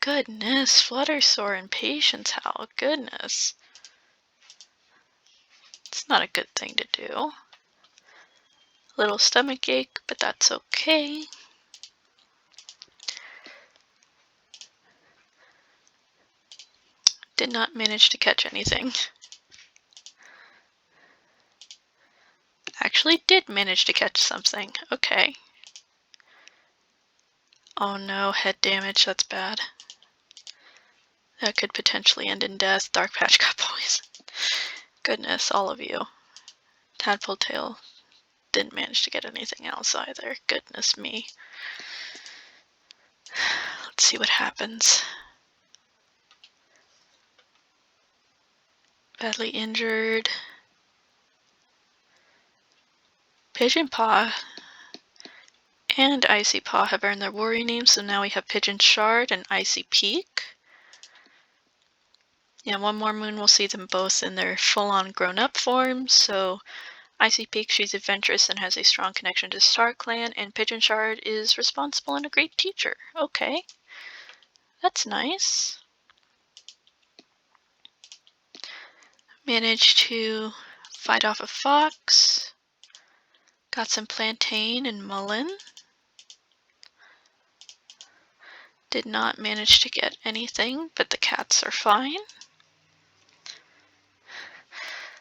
Goodness, flutter sore and patience howl. Goodness. It's not a good thing to do. Little stomach ache, but that's okay. Did not manage to catch anything. Actually did manage to catch something. Okay. Oh no, head damage, that's bad. That could potentially end in death. Dark patch got poison. Goodness, all of you. Tadpole tail didn't manage to get anything else either. Goodness me. Let's see what happens. Badly injured. Pigeon Paw and Icy Paw have earned their warrior names, so now we have Pigeon Shard and Icy Peak. Yeah, one more moon we'll see them both in their full-on grown-up forms, so Icy Peak, she's adventurous and has a strong connection to Star Clan, and Pigeon Shard is responsible and a great teacher. Okay. That's nice. Managed to fight off a fox. Got some plantain and mullein. Did not manage to get anything, but the cats are fine.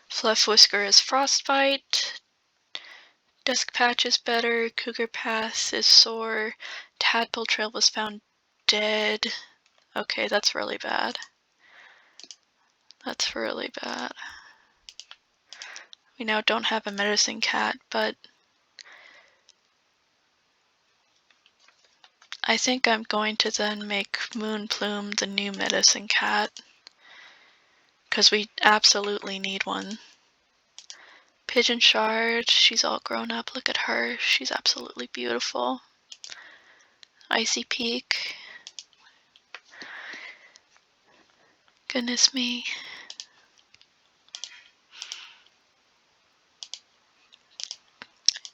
Fluff Whisker is frostbite. Dusk Patch is better. Cougar Path is sore. Tadpole Trail was found dead. Okay, that's really bad. That's really bad. We now don't have a medicine cat, but I think I'm going to then make Moon Plume the new medicine cat, because we absolutely need one. Pigeon Shard, she's all grown up. Look at her. She's absolutely beautiful. Icy Peak. Goodness me.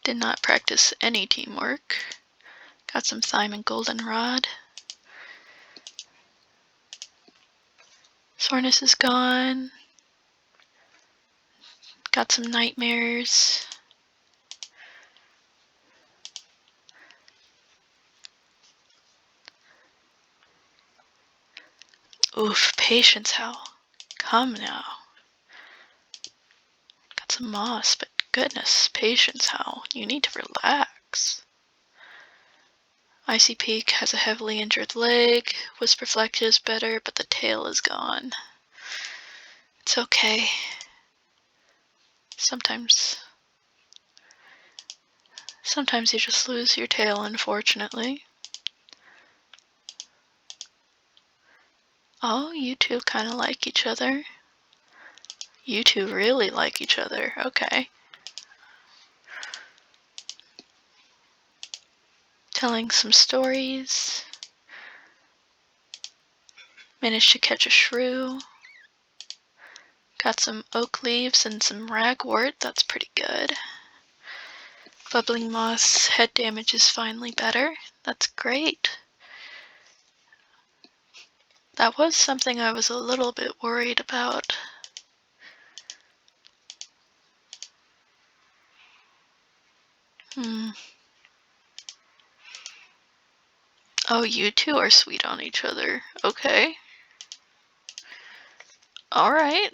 Did not practice any teamwork. Got some thyme and goldenrod. Soreness is gone. Got some nightmares. Oof, patience, Hal. Come now. Got some moss, but goodness, patience, Hal. You need to relax. Icy Peak has a heavily injured leg. Whisperflex is better, but the tail is gone. It's okay. Sometimes you just lose your tail, unfortunately. Oh, you two kind of like each other. You two really like each other. Okay. Telling some stories. Managed to catch a shrew. Got some oak leaves and some ragwort. That's pretty good. Bubbling moss head damage is finally better. That's great. That was something I was a little bit worried about. Oh, you two are sweet on each other. Okay. Alright.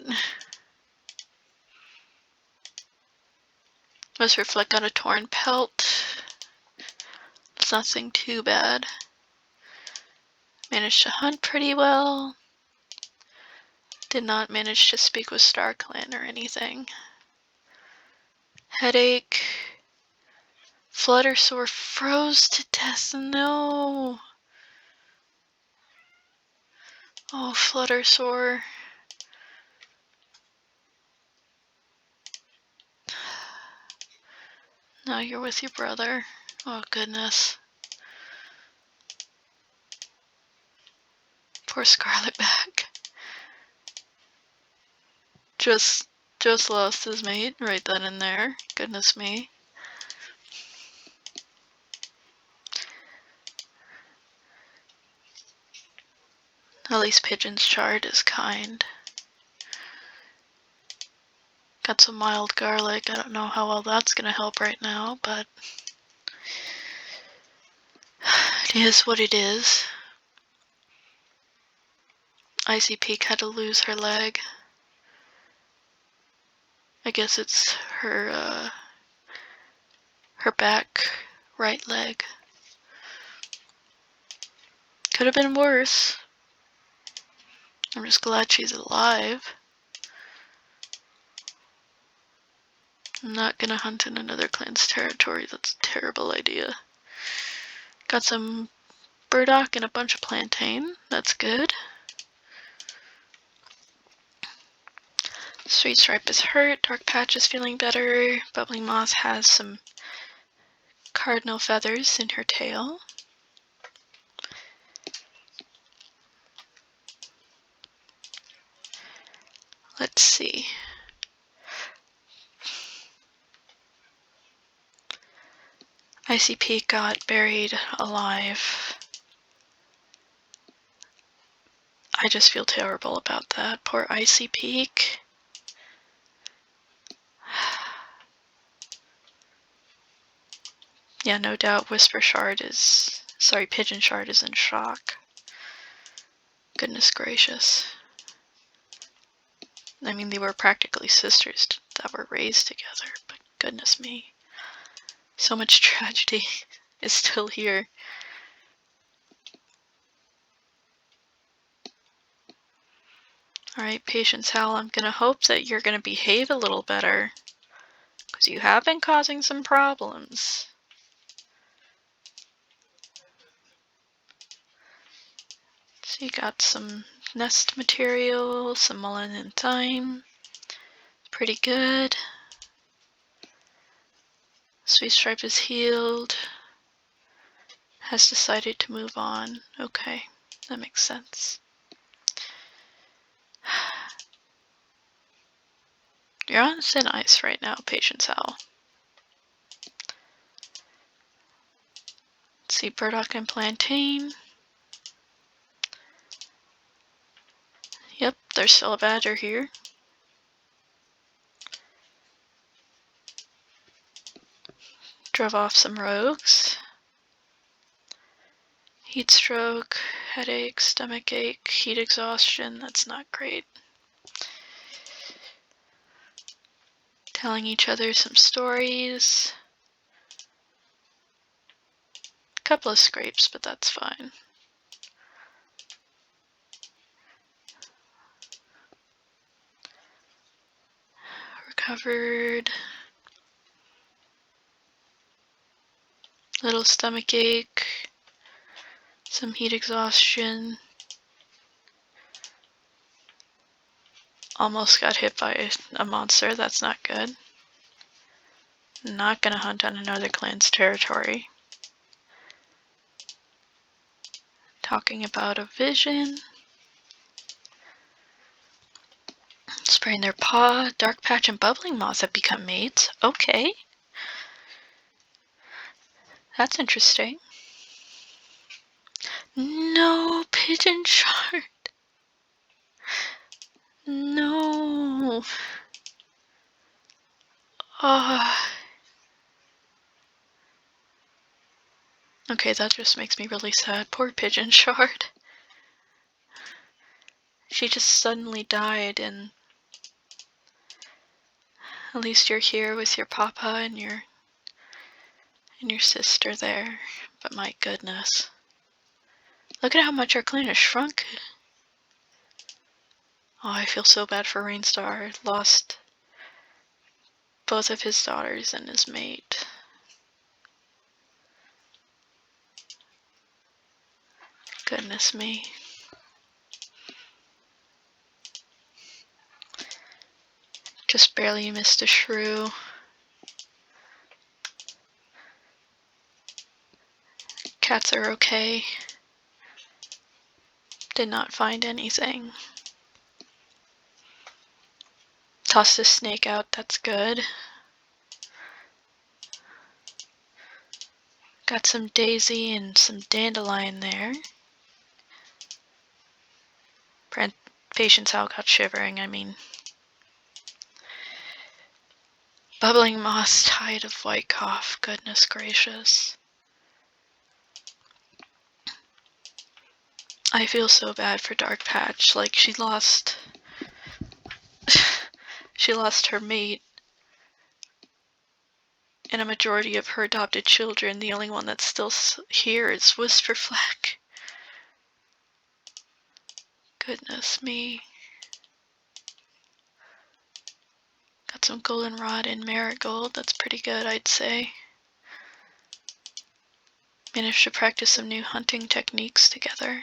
Must reflect on a torn pelt. It's nothing too bad. Managed to hunt pretty well. Did not manage to speak with StarClan or anything. Headache. Fluttersore froze to death. No. Oh, Fluttersore. Now you're with your brother. Oh, goodness. Poor Scarletback. Just lost his mate right then and there. Goodness me. At least Pigeon's chart is kind. Got some mild garlic. I don't know how well that's gonna help right now, but it is what it is. Icy Peak had to lose her leg. I guess it's her back right leg. Could have been worse. I'm just glad she's alive. I'm not gonna hunt in another clan's territory. That's a terrible idea. Got some burdock and a bunch of plantain. That's good. Sweet Stripe is hurt. Dark Patch is feeling better. Bubbling Moss has some cardinal feathers in her tail. Let's see. Icy Peak got buried alive. I just feel terrible about that. Poor Icy Peak. Yeah, no doubt Pigeon Shard is in shock. Goodness gracious. I mean, they were practically sisters that were raised together, but goodness me. So much tragedy is still here. Alright, Patience Hal, I'm gonna hope that you're gonna behave a little better, because you have been causing some problems. So you got some nest material, some mullein and thyme. Pretty good. Sweet Stripe is healed. Has decided to move on. Okay, that makes sense. You're on thin ice right now, Patience Owl. Let's see, burdock and plantain. Yep, there's still a badger here. Drove off some rogues. Heat stroke, headache, stomach ache, heat exhaustion. That's not great. Telling each other some stories. Couple of scrapes, but that's fine. Recovered. Little stomach ache. Some heat exhaustion. Almost got hit by a monster. That's not good. Not gonna hunt on another clan's territory. Talking about a vision. Spraying their paw. Dark Patch and Bubbling Moss have become mates. Okay. That's interesting. No, Pigeon Shard. No. Okay, that just makes me really sad. Poor Pigeon Shard. She just suddenly died, and at least you're here with your papa and your sister there. But my goodness. Look at how much our clan has shrunk. Oh, I feel so bad for Rainstar. Lost both of his daughters and his mate. Goodness me. Just barely missed a shrew. Cats are okay. Did not find anything. Tossed the snake out, that's good. Got some daisy and some dandelion there. Patience Owl got shivering, I mean. Bubbling moss, tide of white cough, goodness gracious. I feel so bad for Dark Patch, like she lost her mate and a majority of her adopted children. The only one that's still here is Whisperfleck. Goodness me. Got some goldenrod and marigold, that's pretty good, I'd say. Managed to practice some new hunting techniques together.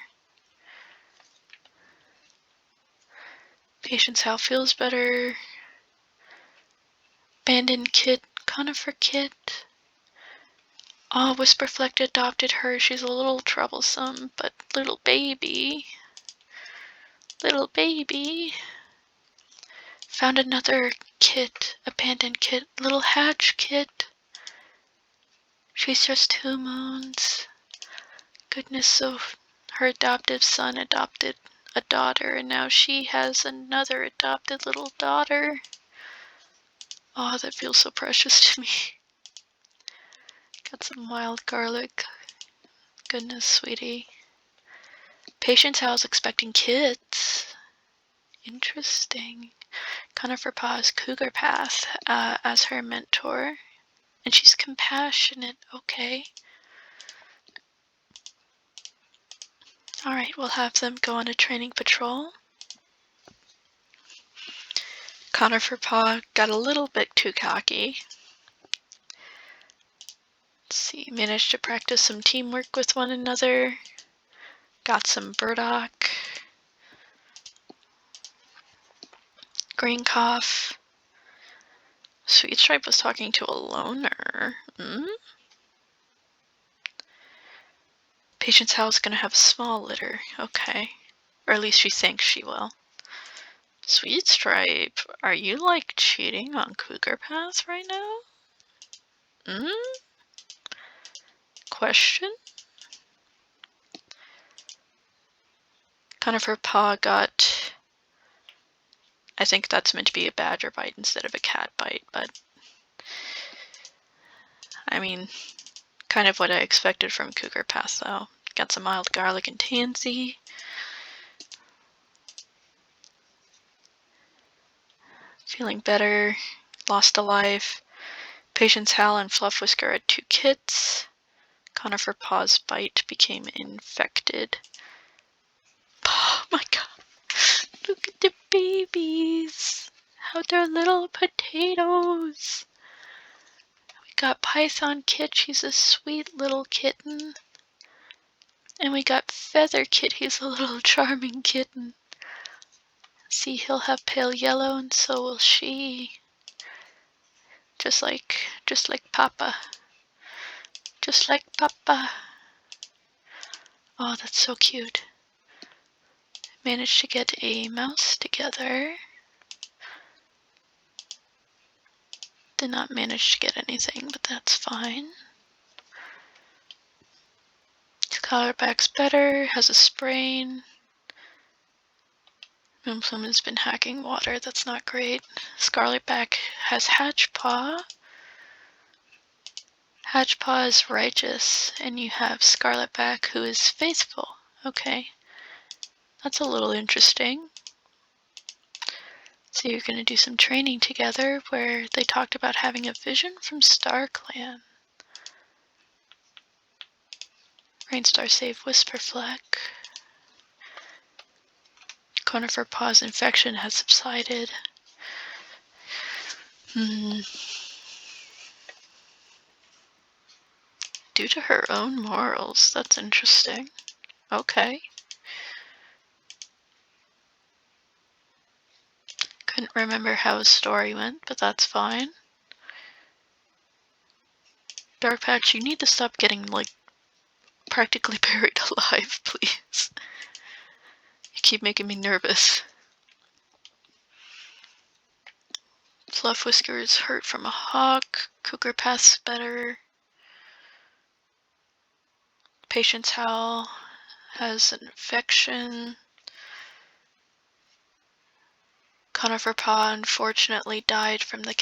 Patience How feels better. Abandoned kid, conifer kid. Oh, Whisperfleck adopted her. She's a little troublesome, but little baby. Little baby. Found another kit, abandoned kit, little hatch kit. She's just 2 moons. Goodness, so her adoptive son adopted a daughter, and now she has another adopted little daughter. Oh, that feels so precious to me. Got some wild garlic. Goodness, sweetie. Patience How's expecting kids. Interesting. Conifer Paws Cougar Path as her mentor. And she's compassionate, okay. Alright, we'll have them go on a training patrol. Conifer Paw got a little bit too cocky. Let's see, managed to practice some teamwork with one another. Got some burdock. Green cough. Sweet Stripe was talking to a loner. Patience How's gonna have a small litter. Okay. Or at least she thinks she will. Sweet Stripe, are you like cheating on Cougar Path right now? Question? Conifer Paw got... I think that's meant to be a badger bite instead of a cat bite, but... I mean, kind of what I expected from Cougar Path, though. Got some mild garlic and tansy. Feeling better. Lost a life. Patience Hal and Fluff Whisker had 2 kits. Conifer Paw's bite became infected. Oh my god. Look at the babies. How they're little potatoes. We got Python Kit. She's a sweet little kitten. And we got Feather Kit. He's a little charming kitten. See, he'll have pale yellow and so will she. Just like Papa. Just like Papa. Oh, that's so cute. Managed to get a mouse together. Did not manage to get anything, but that's fine. Collarback's better, has a sprain. Moonplume has been hacking water, that's not great. Scarletback has Hatch Paw. Hatchpaw is righteous, and you have Scarletback, who is faithful. Okay. That's a little interesting. So you're going to do some training together where they talked about having a vision from StarClan. Rainstar save Whisperfleck. Conifer Paw's infection has subsided. Due to her own morals. That's interesting. Okay. Couldn't remember how his story went, but that's fine. Dark Patch, you need to stop getting, like, practically buried alive, please. You keep making me nervous. Fluff Whisker is hurt from a hawk. Cougar Path's better. Patience Howl has an infection. Conifer Paw unfortunately died from the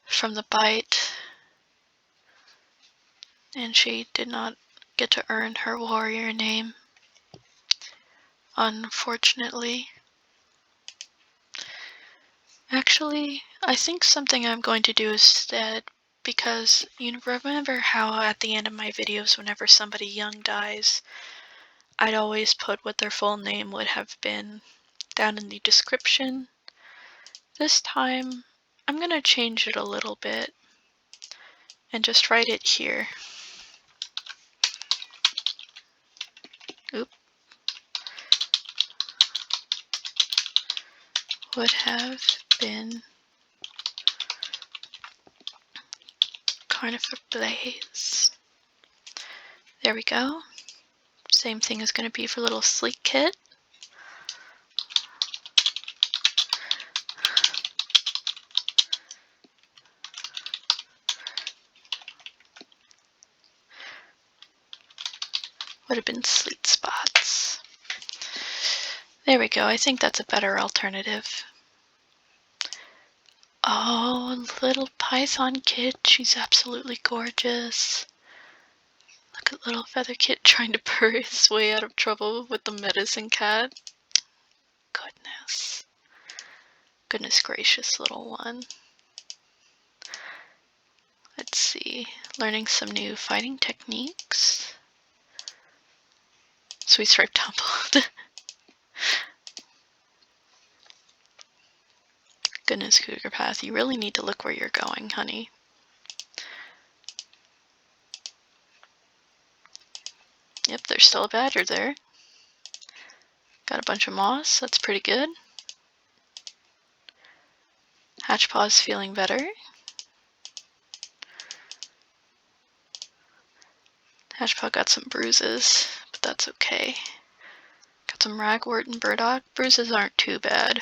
from the bite. And she did not get to earn her warrior name, unfortunately. Actually, I think something I'm going to do instead, because you remember how at the end of my videos, whenever somebody young dies, I'd always put what their full name would have been down in the description. This time, I'm going to change it a little bit and just write it here. Oop. Would have been Conifer Blaze. There we go. Same thing is going to be for little Sleek Kit. Would have been Sleet Spots. There we go. I think that's a better alternative. Oh, little Python Kit. She's absolutely gorgeous. Look at little Feather Kit trying to purr his way out of trouble with the medicine cat. Goodness. Goodness gracious, little one. Let's see. Learning some new fighting techniques. Sweet Stripe tumbled. Goodness, Cougar Path, you really need to look where you're going, honey. Yep, there's still a badger there. Got a bunch of moss, that's pretty good. Hatchpaw's feeling better. Hatchpaw got some bruises, but that's okay. Got some ragwort and burdock. Bruises aren't too bad.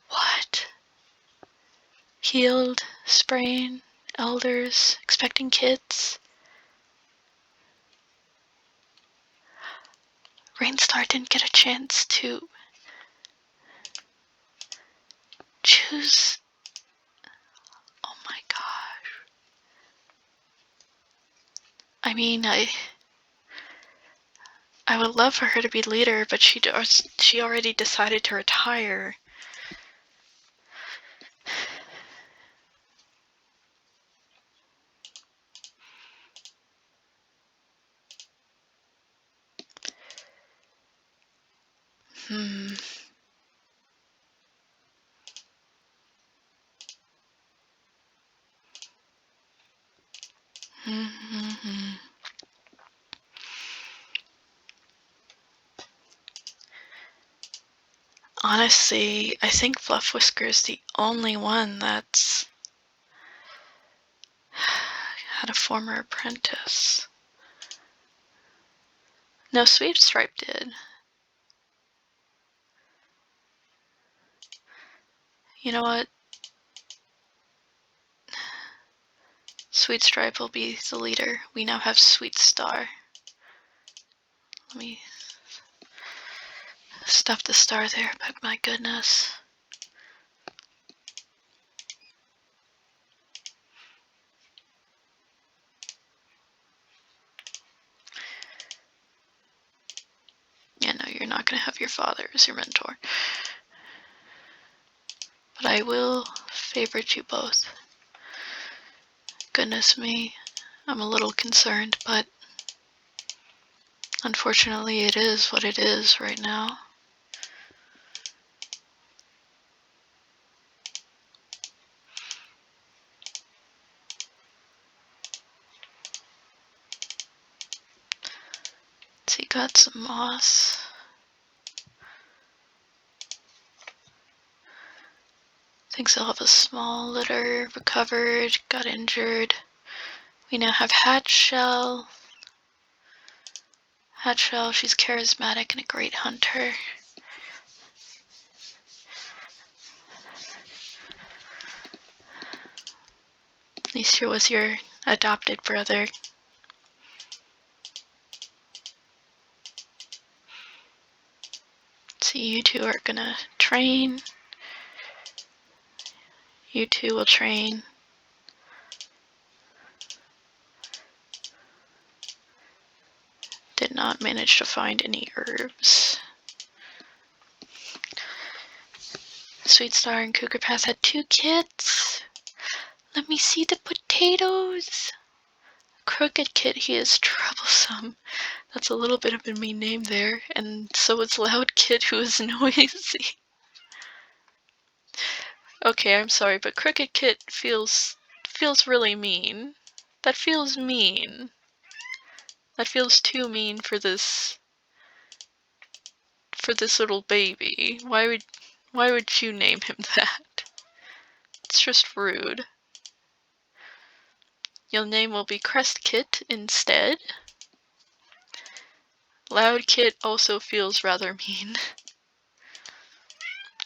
What? Healed, sprain, elders, expecting kids. Rainstar didn't get a chance to choose. Oh my gosh. I mean, I would love for her to be leader, but she already decided to retire. Honestly, I think Fluff Whisker is the only one that's had a former apprentice. No, Sweet Stripe did. You know what? Sweet Stripe will be the leader. We now have Sweet Star. Let me... Stuff the star there, but my goodness. Yeah, no, you're not going to have your father as your mentor. But I will favorite you both. Goodness me, I'm a little concerned, but unfortunately it is what it is right now. So you got some moss. Thinks I'll have a small litter, recovered, got injured. We now have Hatchshell. Hatchshell, she's charismatic and a great hunter. At least here was your adopted brother. So you two are gonna train. You two will train. Did not manage to find any herbs. Sweet Star and Cougar Path had 2 kids. Let me see the potatoes. Crooked Kid, he is troublesome. That's a little bit of a mean name there. And so is Loud Kid, who is noisy. Okay, I'm sorry, but Crooked Kid feels really mean. That feels mean. That feels too mean for this little baby. Why would you name him that? It's just rude. Your name will be Crest Kit instead. Loud Kit also feels rather mean.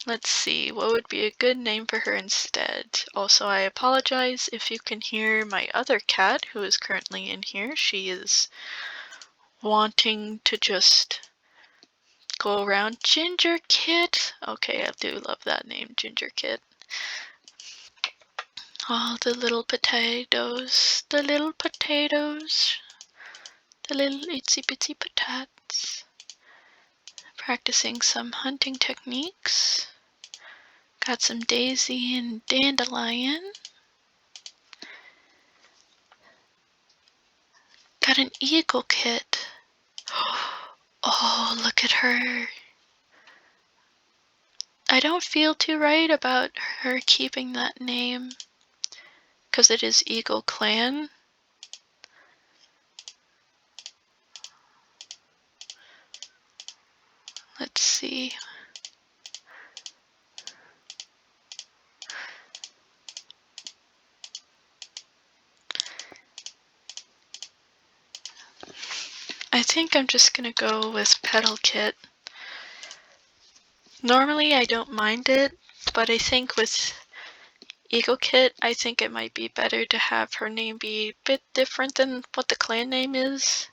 Let's see, what would be a good name for her instead? Also, I apologize if you can hear my other cat, who is currently in here. She is wanting to just go around. Ginger Kit! Okay, I do love that name, Ginger Kit. Oh, the little potatoes. The little potatoes. The little itsy bitsy patats. Practicing some hunting techniques. Got some daisy and dandelion. Got an eagle kit. Oh, look at her. I don't feel too right about her keeping that name, because it is Eagleclan. Let's see. I think I'm just gonna go with Petal Kit. Normally I don't mind it, but I think with Eagle Kit, I think it might be better to have her name be a bit different than what the clan name is.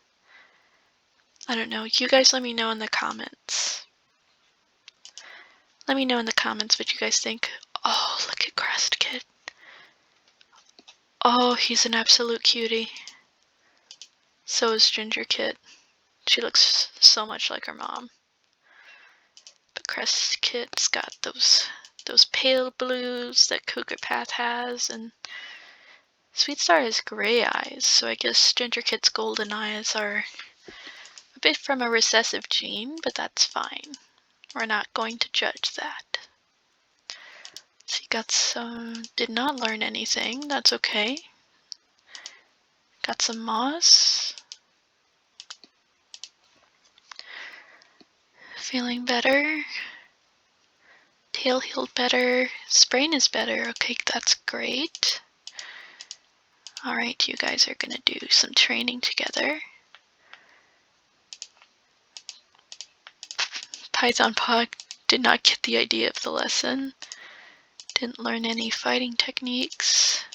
I don't know, you guys let me know in the comments. Let me know in the comments what you guys think. Oh, look at Crest Kit. Oh, he's an absolute cutie. So is Ginger Kit. She looks so much like her mom. But Crest Kit's got those pale blues that Cougar Path has, and Sweet Star has gray eyes, so I guess Ginger Kit's golden eyes are a bit from a recessive gene, but that's fine. We're not going to judge that. So you got some, did not learn anything, that's okay. Got some moss. Feeling better. Tail healed better. Sprain is better. Okay, that's great. Alright, you guys are gonna do some training together. Python Pod did not get the idea of the lesson. Didn't learn any fighting techniques.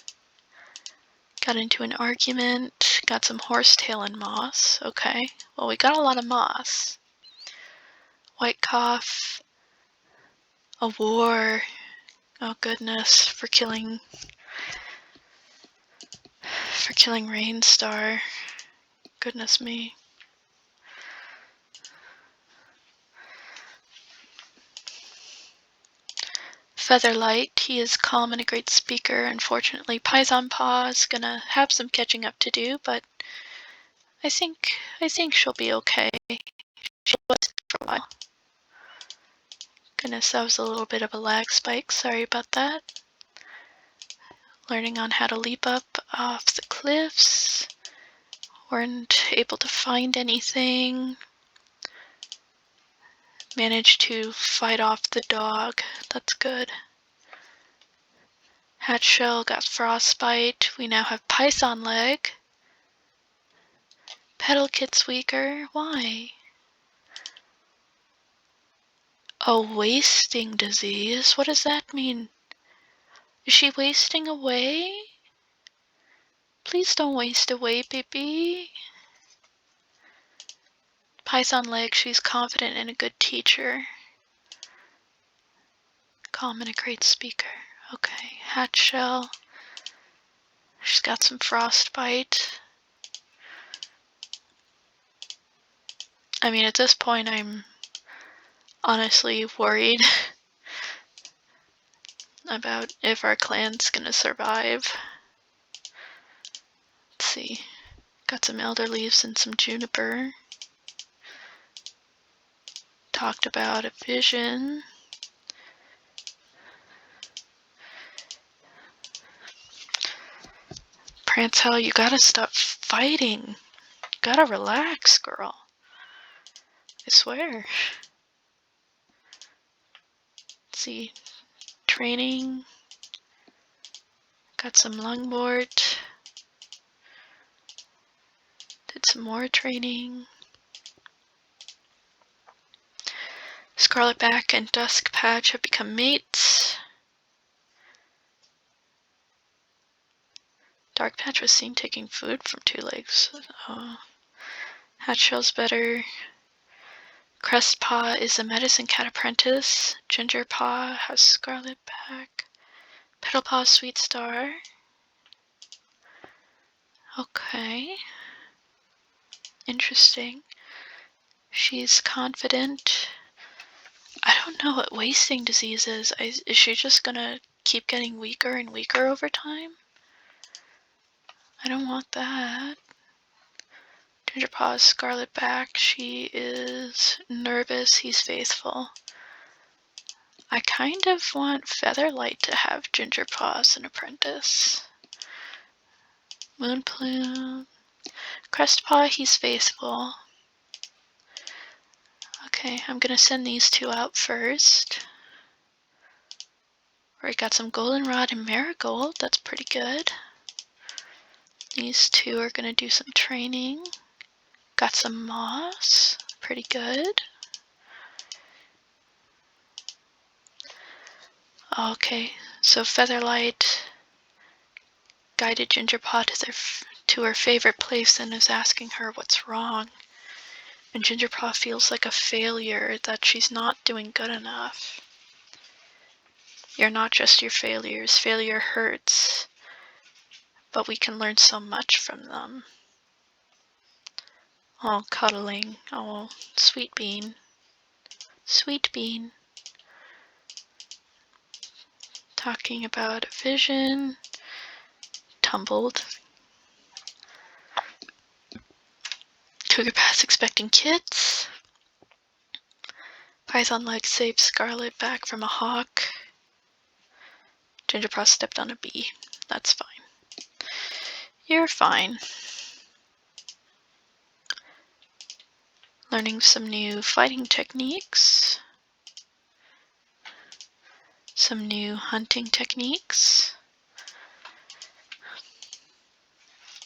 Got into an argument. Got some horsetail and moss. Okay, well we got a lot of moss. white cough, a war. Oh goodness, for killing Rainstar. Goodness me. Featherlight, he is calm and a great speaker. Unfortunately, Paisan Paw is gonna have some catching up to do, but I think she'll be okay. She was for a while. Goodness, that was a little bit of a lag spike. Sorry about that. Learning on how to leap up off the cliffs. Weren't able to find anything. Managed to fight off the dog. That's good. Hatchshell got frostbite. We now have python leg. Petal kit's weaker. Why? A wasting disease? What does that mean? Is she wasting away? Please don't waste away, baby. Python leg, she's confident and a good teacher. Calm and a great speaker. Okay, Hatchshell. She's got some frostbite. I mean, at this point, I'm honestly worried about if our clan's gonna survive. Let's see. Got some elder leaves and some juniper. Talked about a vision. Prantel, you gotta stop fighting. You gotta relax, girl. I swear. Let's see. Training. Got some lungwort. Did some more training. Scarletback and Duskpatch have become mates. Darkpatch was seen taking food from Two Legs. Hatchshell's better. Crestpaw is a medicine cat apprentice. Gingerpaw has Scarletback. Petalpaw, Sweet Star. Okay. Interesting. She's confident. I don't know what wasting disease is. Is she just gonna keep getting weaker and weaker over time? I don't want that. Gingerpaw is Scarletback. She is nervous. He's faithful. I kind of want Featherlight to have Gingerpaw as an apprentice. Moonplume. Crestpaw, he's faithful. Okay, I'm gonna send these two out first. We got some Goldenrod and Marigold. That's pretty good. These two are gonna do some training. Got some moss. Pretty good. Okay, so Featherlight guided Gingerpaw to her favorite place and is asking her what's wrong. And Gingerpaw feels like a failure, that she's not doing good enough. You're not just your failures. Failure hurts, but we can learn so much from them. Oh, cuddling. Oh, sweet bean. Sweet bean. Talking about a vision. Tumbled. Cougar Pass expecting kits. Python leg saved Scarletback from a hawk. Gingerpaw stepped on a bee. That's fine. You're fine. Learning some new fighting techniques. Some new hunting techniques.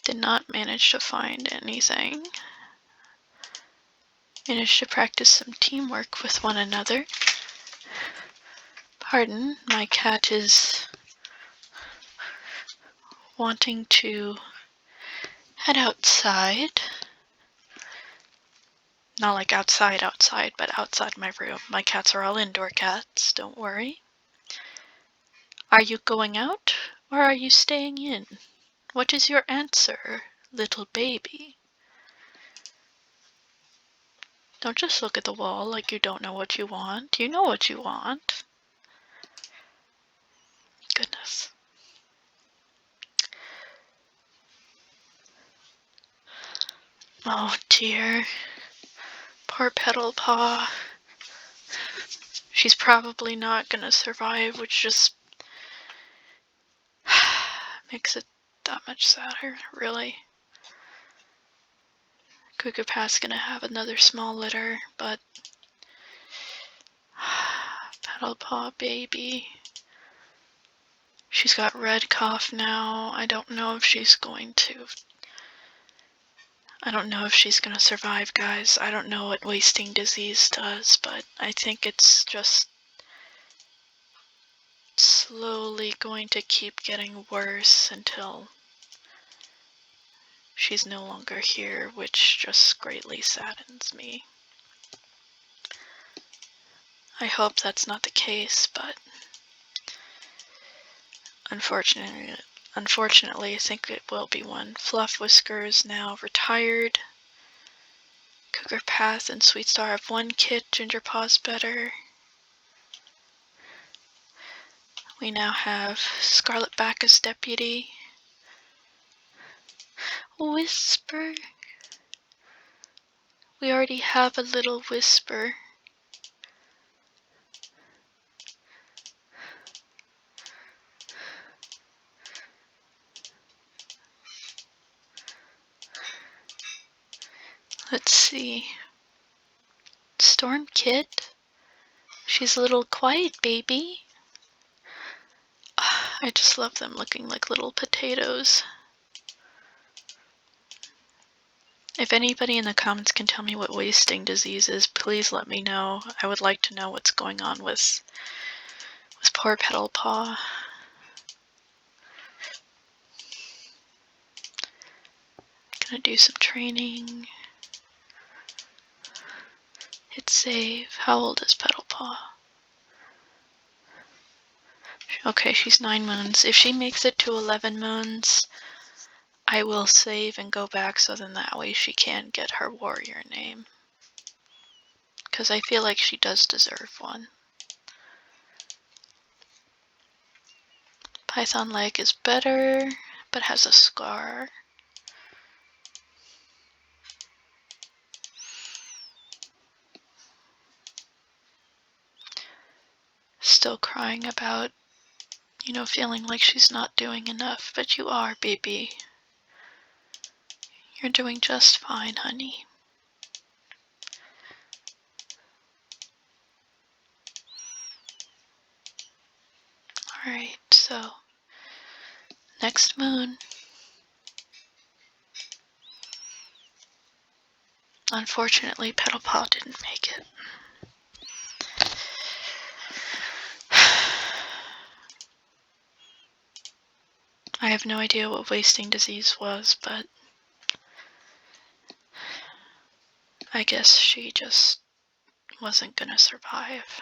Did not manage to find anything. Managed to practice some teamwork with one another. Pardon, my cat is wanting to head outside. Not like outside, but outside my room. My cats are all indoor cats, don't worry. Are you going out, or are you staying in? What is your answer, little baby? Don't just look at the wall like you don't know what you want. You know what you want. Goodness. Oh dear. Poor Petal Paw. She's probably not gonna survive, which just makes it that much sadder, really. Cougar Path's gonna have another small litter, but Petal Paw baby. She's got red cough now. I don't know if she's going to survive, guys. I don't know what wasting disease does, but I think it's just slowly going to keep getting worse until she's no longer here, which just greatly saddens me. I hope that's not the case, but unfortunately, I think it will be one. Fluff Whiskers now retired. Cougar Path and Sweet Star have one kit. Ginger Paw's better. We now have Scarlet Back as deputy. Whisper. We already have a little Whisper. Let's see. Storm Kit. She's a little quiet baby. I just love them looking like little potatoes. If anybody in the comments can tell me what wasting disease is, please let me know. I would like to know what's going on with poor Petal Paw. Gonna do some training. Hit save. How old is Petal Paw? Okay, she's 9 moons. If she makes it to 11 moons, I will save and go back so then that way she can get her warrior name. Because I feel like she does deserve one. Python leg is better, but has a scar. Still crying about, feeling like she's not doing enough, but you are, baby. You're doing just fine, honey. Alright, so next moon. Unfortunately, Petal Paw didn't make it. I have no idea what wasting disease was, but I guess she just wasn't gonna survive.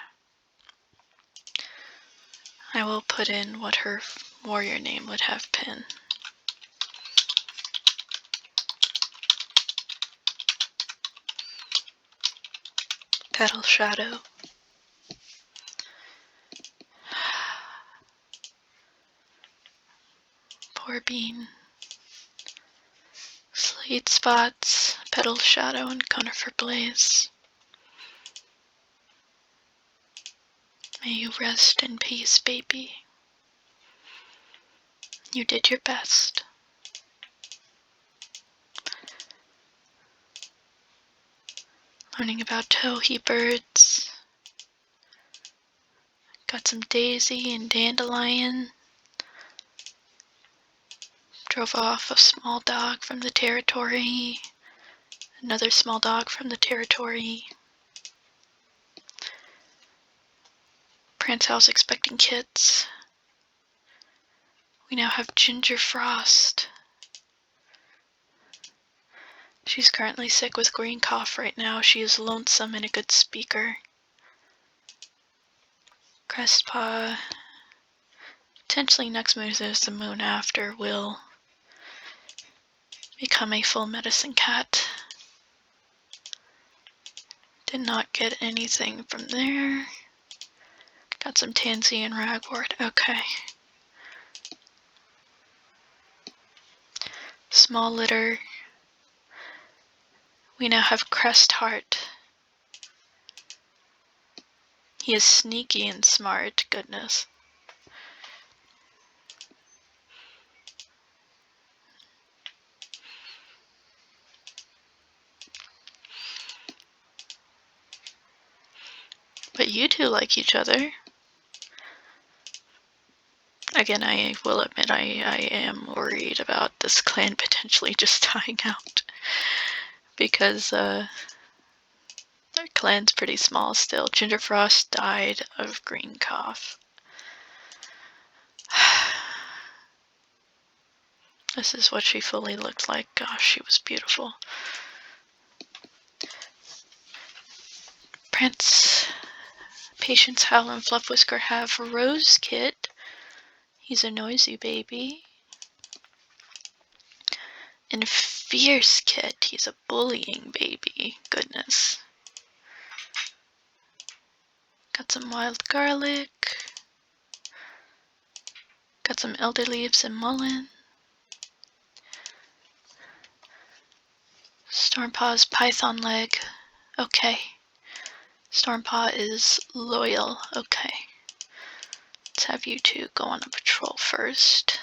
I will put in what her warrior name would have been. Petal Shadow. Poor Bean. Slate Spots, Petal Shadow, and Conifer Blaze. May you rest in peace, baby. You did your best. Learning about towhee birds. Got some daisy and dandelion. Drove off a small dog from the territory. Another small dog from the territory. Prance Owl's expecting kits. We now have Ginger Frost. She's currently sick with green cough right now. She is lonesome and a good speaker. Crestpaw. Potentially next move is the moon after will become a full medicine cat. Did not get anything from there. Got some tansy and ragwort. Okay. Small litter. We now have Crestheart. He is sneaky and smart, goodness. But you two like each other. Again, I will admit I am worried about this clan potentially just dying out. Because their clan's pretty small still. Gingerfrost died of green cough. This is what she fully looked like. Gosh, she was beautiful. Prince, Patience, Howl, and Fluffwhisker have Rose Kit. He's a noisy baby. And Fierce Kit, he's a bullying baby. Goodness. Got some wild garlic. Got some elder leaves and mullein. Stormpaw's python leg. Okay. Stormpaw is loyal. Okay. Let's have you two go on a patrol first.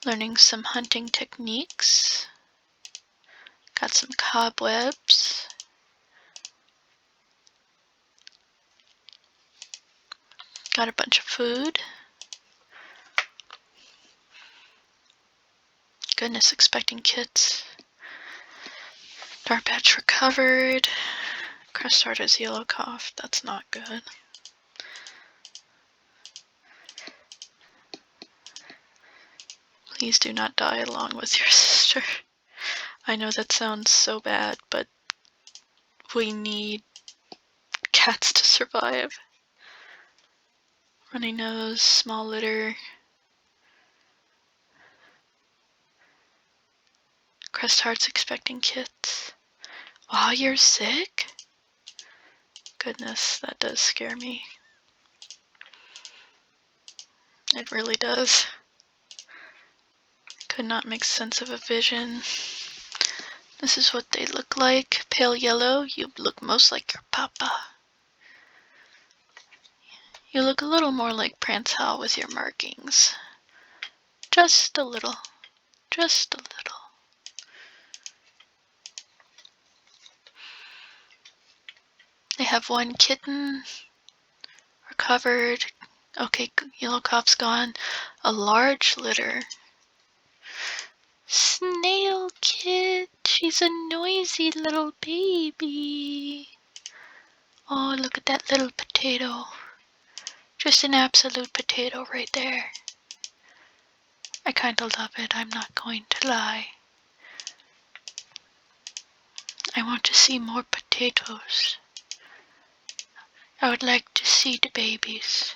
Learning some hunting techniques. Got some cobwebs. Got a bunch of food. Goodness, expecting kits. Dark patch recovered. Crestheart has yellow cough. That's not good. Please do not die along with your sister. I know that sounds so bad, but we need cats to survive. Runny nose, small litter. Crestheart's expecting kits. While you're sick? Goodness, that does scare me. It really does. Could not make sense of a vision. This is what they look like. Pale yellow, you look most like your papa. You look a little more like Prance Hal with your markings. Just a little. Just a little. They have one kitten. Recovered. Okay, yellow cough's gone. A large litter. Snail kit. She's a noisy little baby. Oh, look at that little potato. Just an absolute potato right there. I kinda love it, I'm not going to lie. I want to see more potatoes. I would like to see the babies.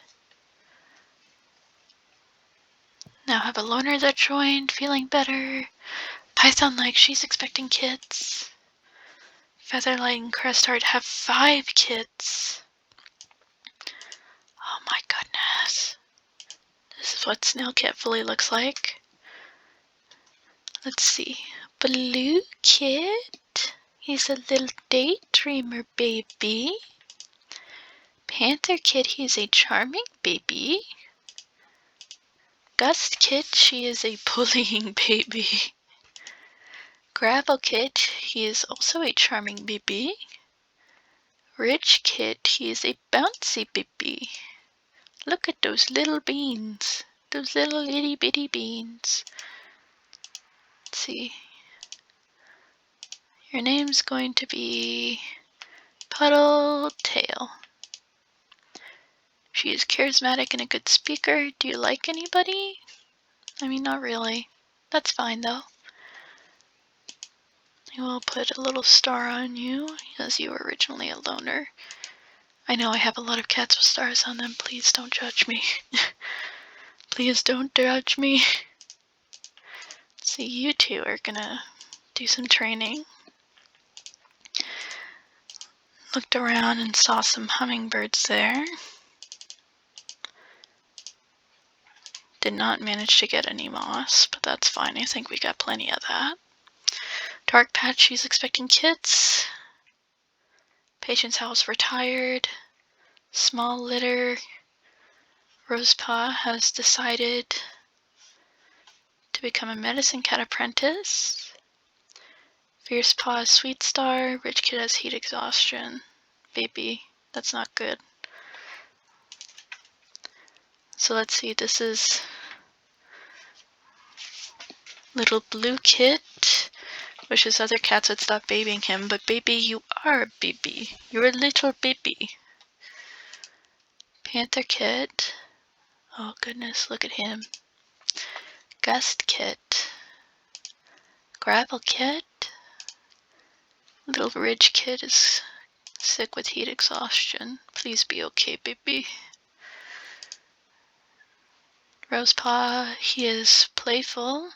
Now have a loner that joined, feeling better. Python like she's expecting kits. Featherlight and Crestheart have 5 kits. Oh my goodness. This is what Snail Kit fully looks like. Let's see. Blue Kit. He's a little daydreamer baby. Panther Kit, he's a charming baby. Gust Kit, she is a bullying baby. Gravel Kit, he is also a charming baby. Rich Kit, he is a bouncy baby. Look at those little beans. Those little itty bitty beans. Let's see. Your name's going to be Puddle Tail. She is charismatic and a good speaker. Do you like anybody? I mean, not really. That's fine, though. We will put a little star on you, as you were originally a loner. I know I have a lot of cats with stars on them. Please don't judge me. Please don't judge me. See, you two are gonna do some training. Looked around and saw some hummingbirds there. Did not manage to get any moss, but that's fine. I think we got plenty of that. Dark Patch, she's expecting kits. Patient's house retired. Small litter. Rosepaw has decided to become a medicine cat apprentice. Fierce Paw is Sweet Star. Rich Kid has heat exhaustion. Baby, that's not good. So let's see, this is Little Blue Kit. Wishes other cats would stop babying him, but baby, you are a baby. You're a little baby. Panther Kit. Oh goodness, look at him. Gust Kit. Gravel Kit. Little Ridge Kit is sick with heat exhaustion. Please be okay, baby. Rosepaw, he is playful.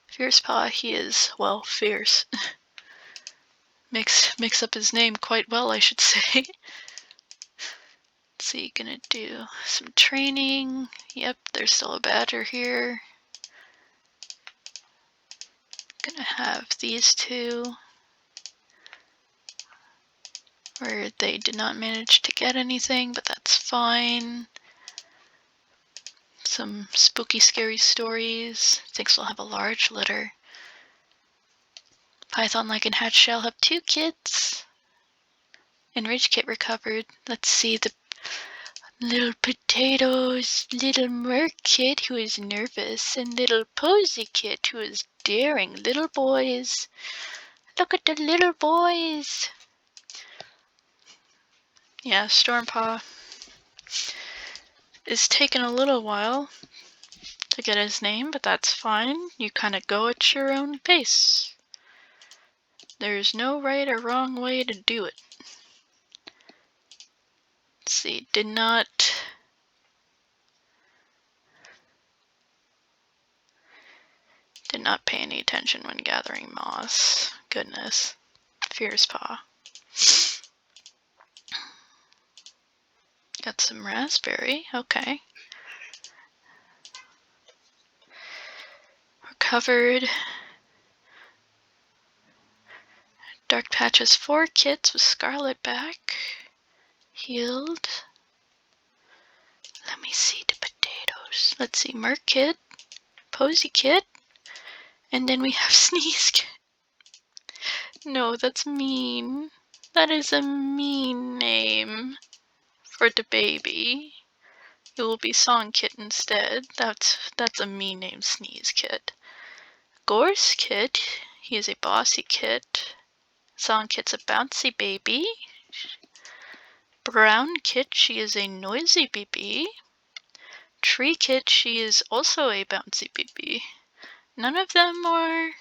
Fierce Paw, he is, well, fierce. Mix up his name quite well, I should say. Let's see, gonna do some training. Yep, there's still a badger here. Gonna have these two, where they did not manage to get anything, but that's fine. Some spooky, scary stories. Thinks we'll have a large litter. Python, Like, and Hatch shall have 2 kits. Enriched Kit recovered. Let's see, the Little Potatoes, Little Merc Kit, who is nervous, and Little Posy Kit, who is daring. Little boys. Look at the little boys. Yeah, Stormpaw is taking a little while to get his name, but that's fine. You kind of go at your own pace. There's no right or wrong way to do it. Let's see, did not pay any attention when gathering moss. Goodness. Fierce Paw. Got some raspberry, okay. Recovered. Dark Patch has 4 kits with Scarlet back. Healed. Let me see the potatoes. Let's see, Merc Kit, Posy Kit, and then we have Sneeze Kit. No, that's mean. That is a mean name for the baby. It will be Song Kit instead. That's a mean name, Sneeze Kit. Gorse Kit, he is a bossy kit. Song Kit's a bouncy baby. Brown Kit, she is a noisy baby. Tree Kit, she is also a bouncy baby. None of them are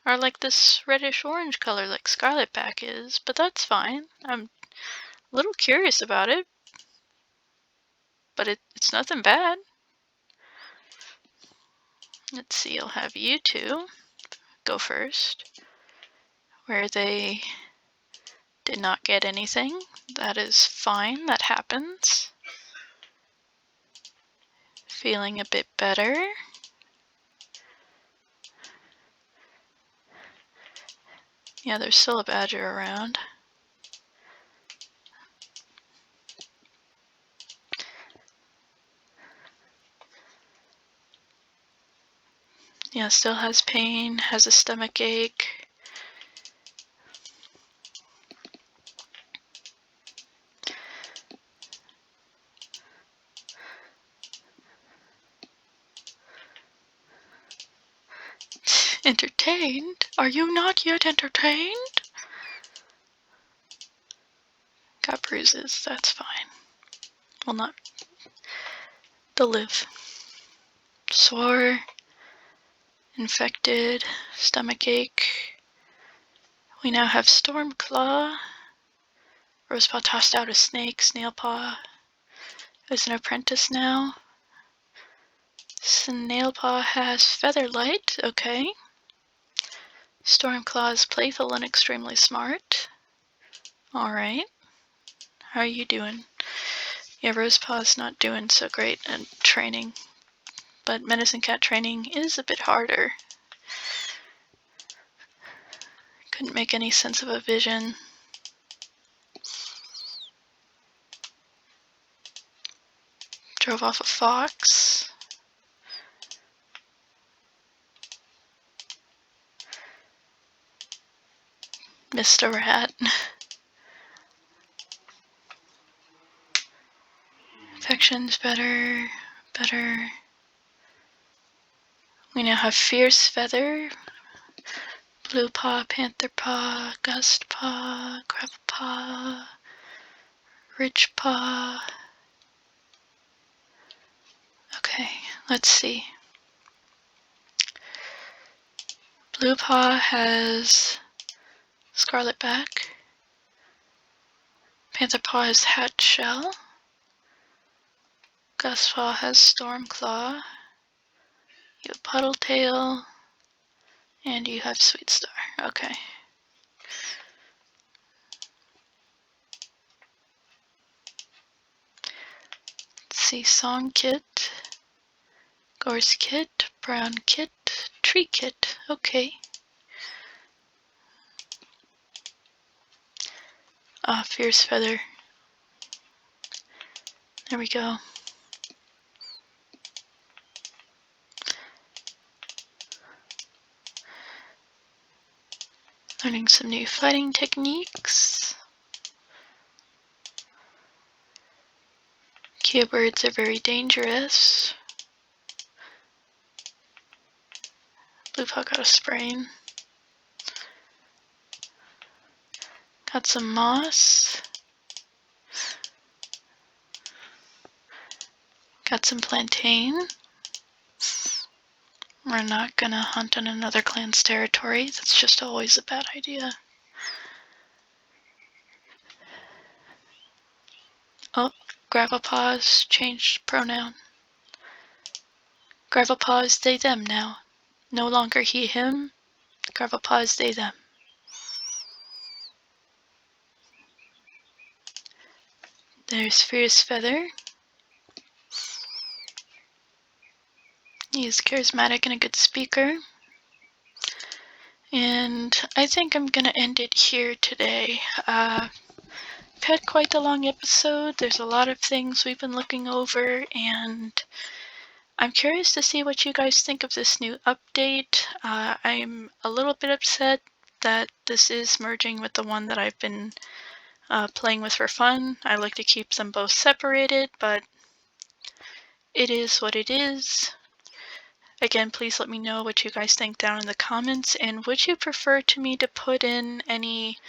like this reddish-orange color like Scarlet Back is, but that's fine. I'm a little curious about it, but it's nothing bad. Let's see, I'll have you two go first, where they did not get anything. That is fine, that happens. Feeling a bit better. Yeah, there's still a badger around. Yeah, still has pain, has a stomach ache. Entertained? Are you not yet entertained? Got bruises, that's fine. Well, not. They'll live. Sore, infected, stomach ache. We now have Stormclaw. Rosepaw tossed out a snake. Snailpaw is an apprentice now. Snailpaw has Featherlight. Okay. Stormclaw is playful and extremely smart. Alright. How are you doing? Yeah, Rosepaw's not doing so great at training, but Medicine Cat training is a bit harder. Couldn't make any sense of a vision. Drove off a fox. Missed a rat. Affection's better. We now have Fierce Feather, Blue Paw, Panther Paw, Gust Paw, Gravel Paw, Ridge Paw. Okay, let's see. Blue Paw has Scarlet Back. Panther Paw has Hat Shell. Gust Paw has Stormclaw. You have Puddle Tail. And you have Sweet Star. Okay. Let's see. Song Kit. Gorse Kit. Brown Kit. Tree Kit. Okay. Ah, Fierce Feather. There we go. Learning some new fighting techniques. Keybirds are very dangerous. Blue Paw got a sprain. Got some moss. Got some plantain. We're not gonna hunt on another clan's territory. That's just always a bad idea. Oh, Gravelpaw's changed pronoun. Gravelpaw is they them now. No longer he him. Gravelpaw is they them. There's Fierce Feather. He's charismatic and a good speaker. And I think I'm gonna end it here today. I've had quite a long episode. There's a lot of things we've been looking over, and I'm curious to see what you guys think of this new update. I'm a little bit upset that this is merging with the one that I've been playing with for fun. I like to keep them both separated, but it is what it is. Again, please let me know what you guys think down in the comments, and would you prefer me to put in any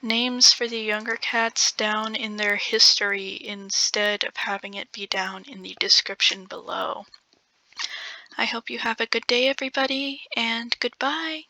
names for the younger cats down in their history instead of having it be down in the description below? I hope you have a good day, everybody, and goodbye!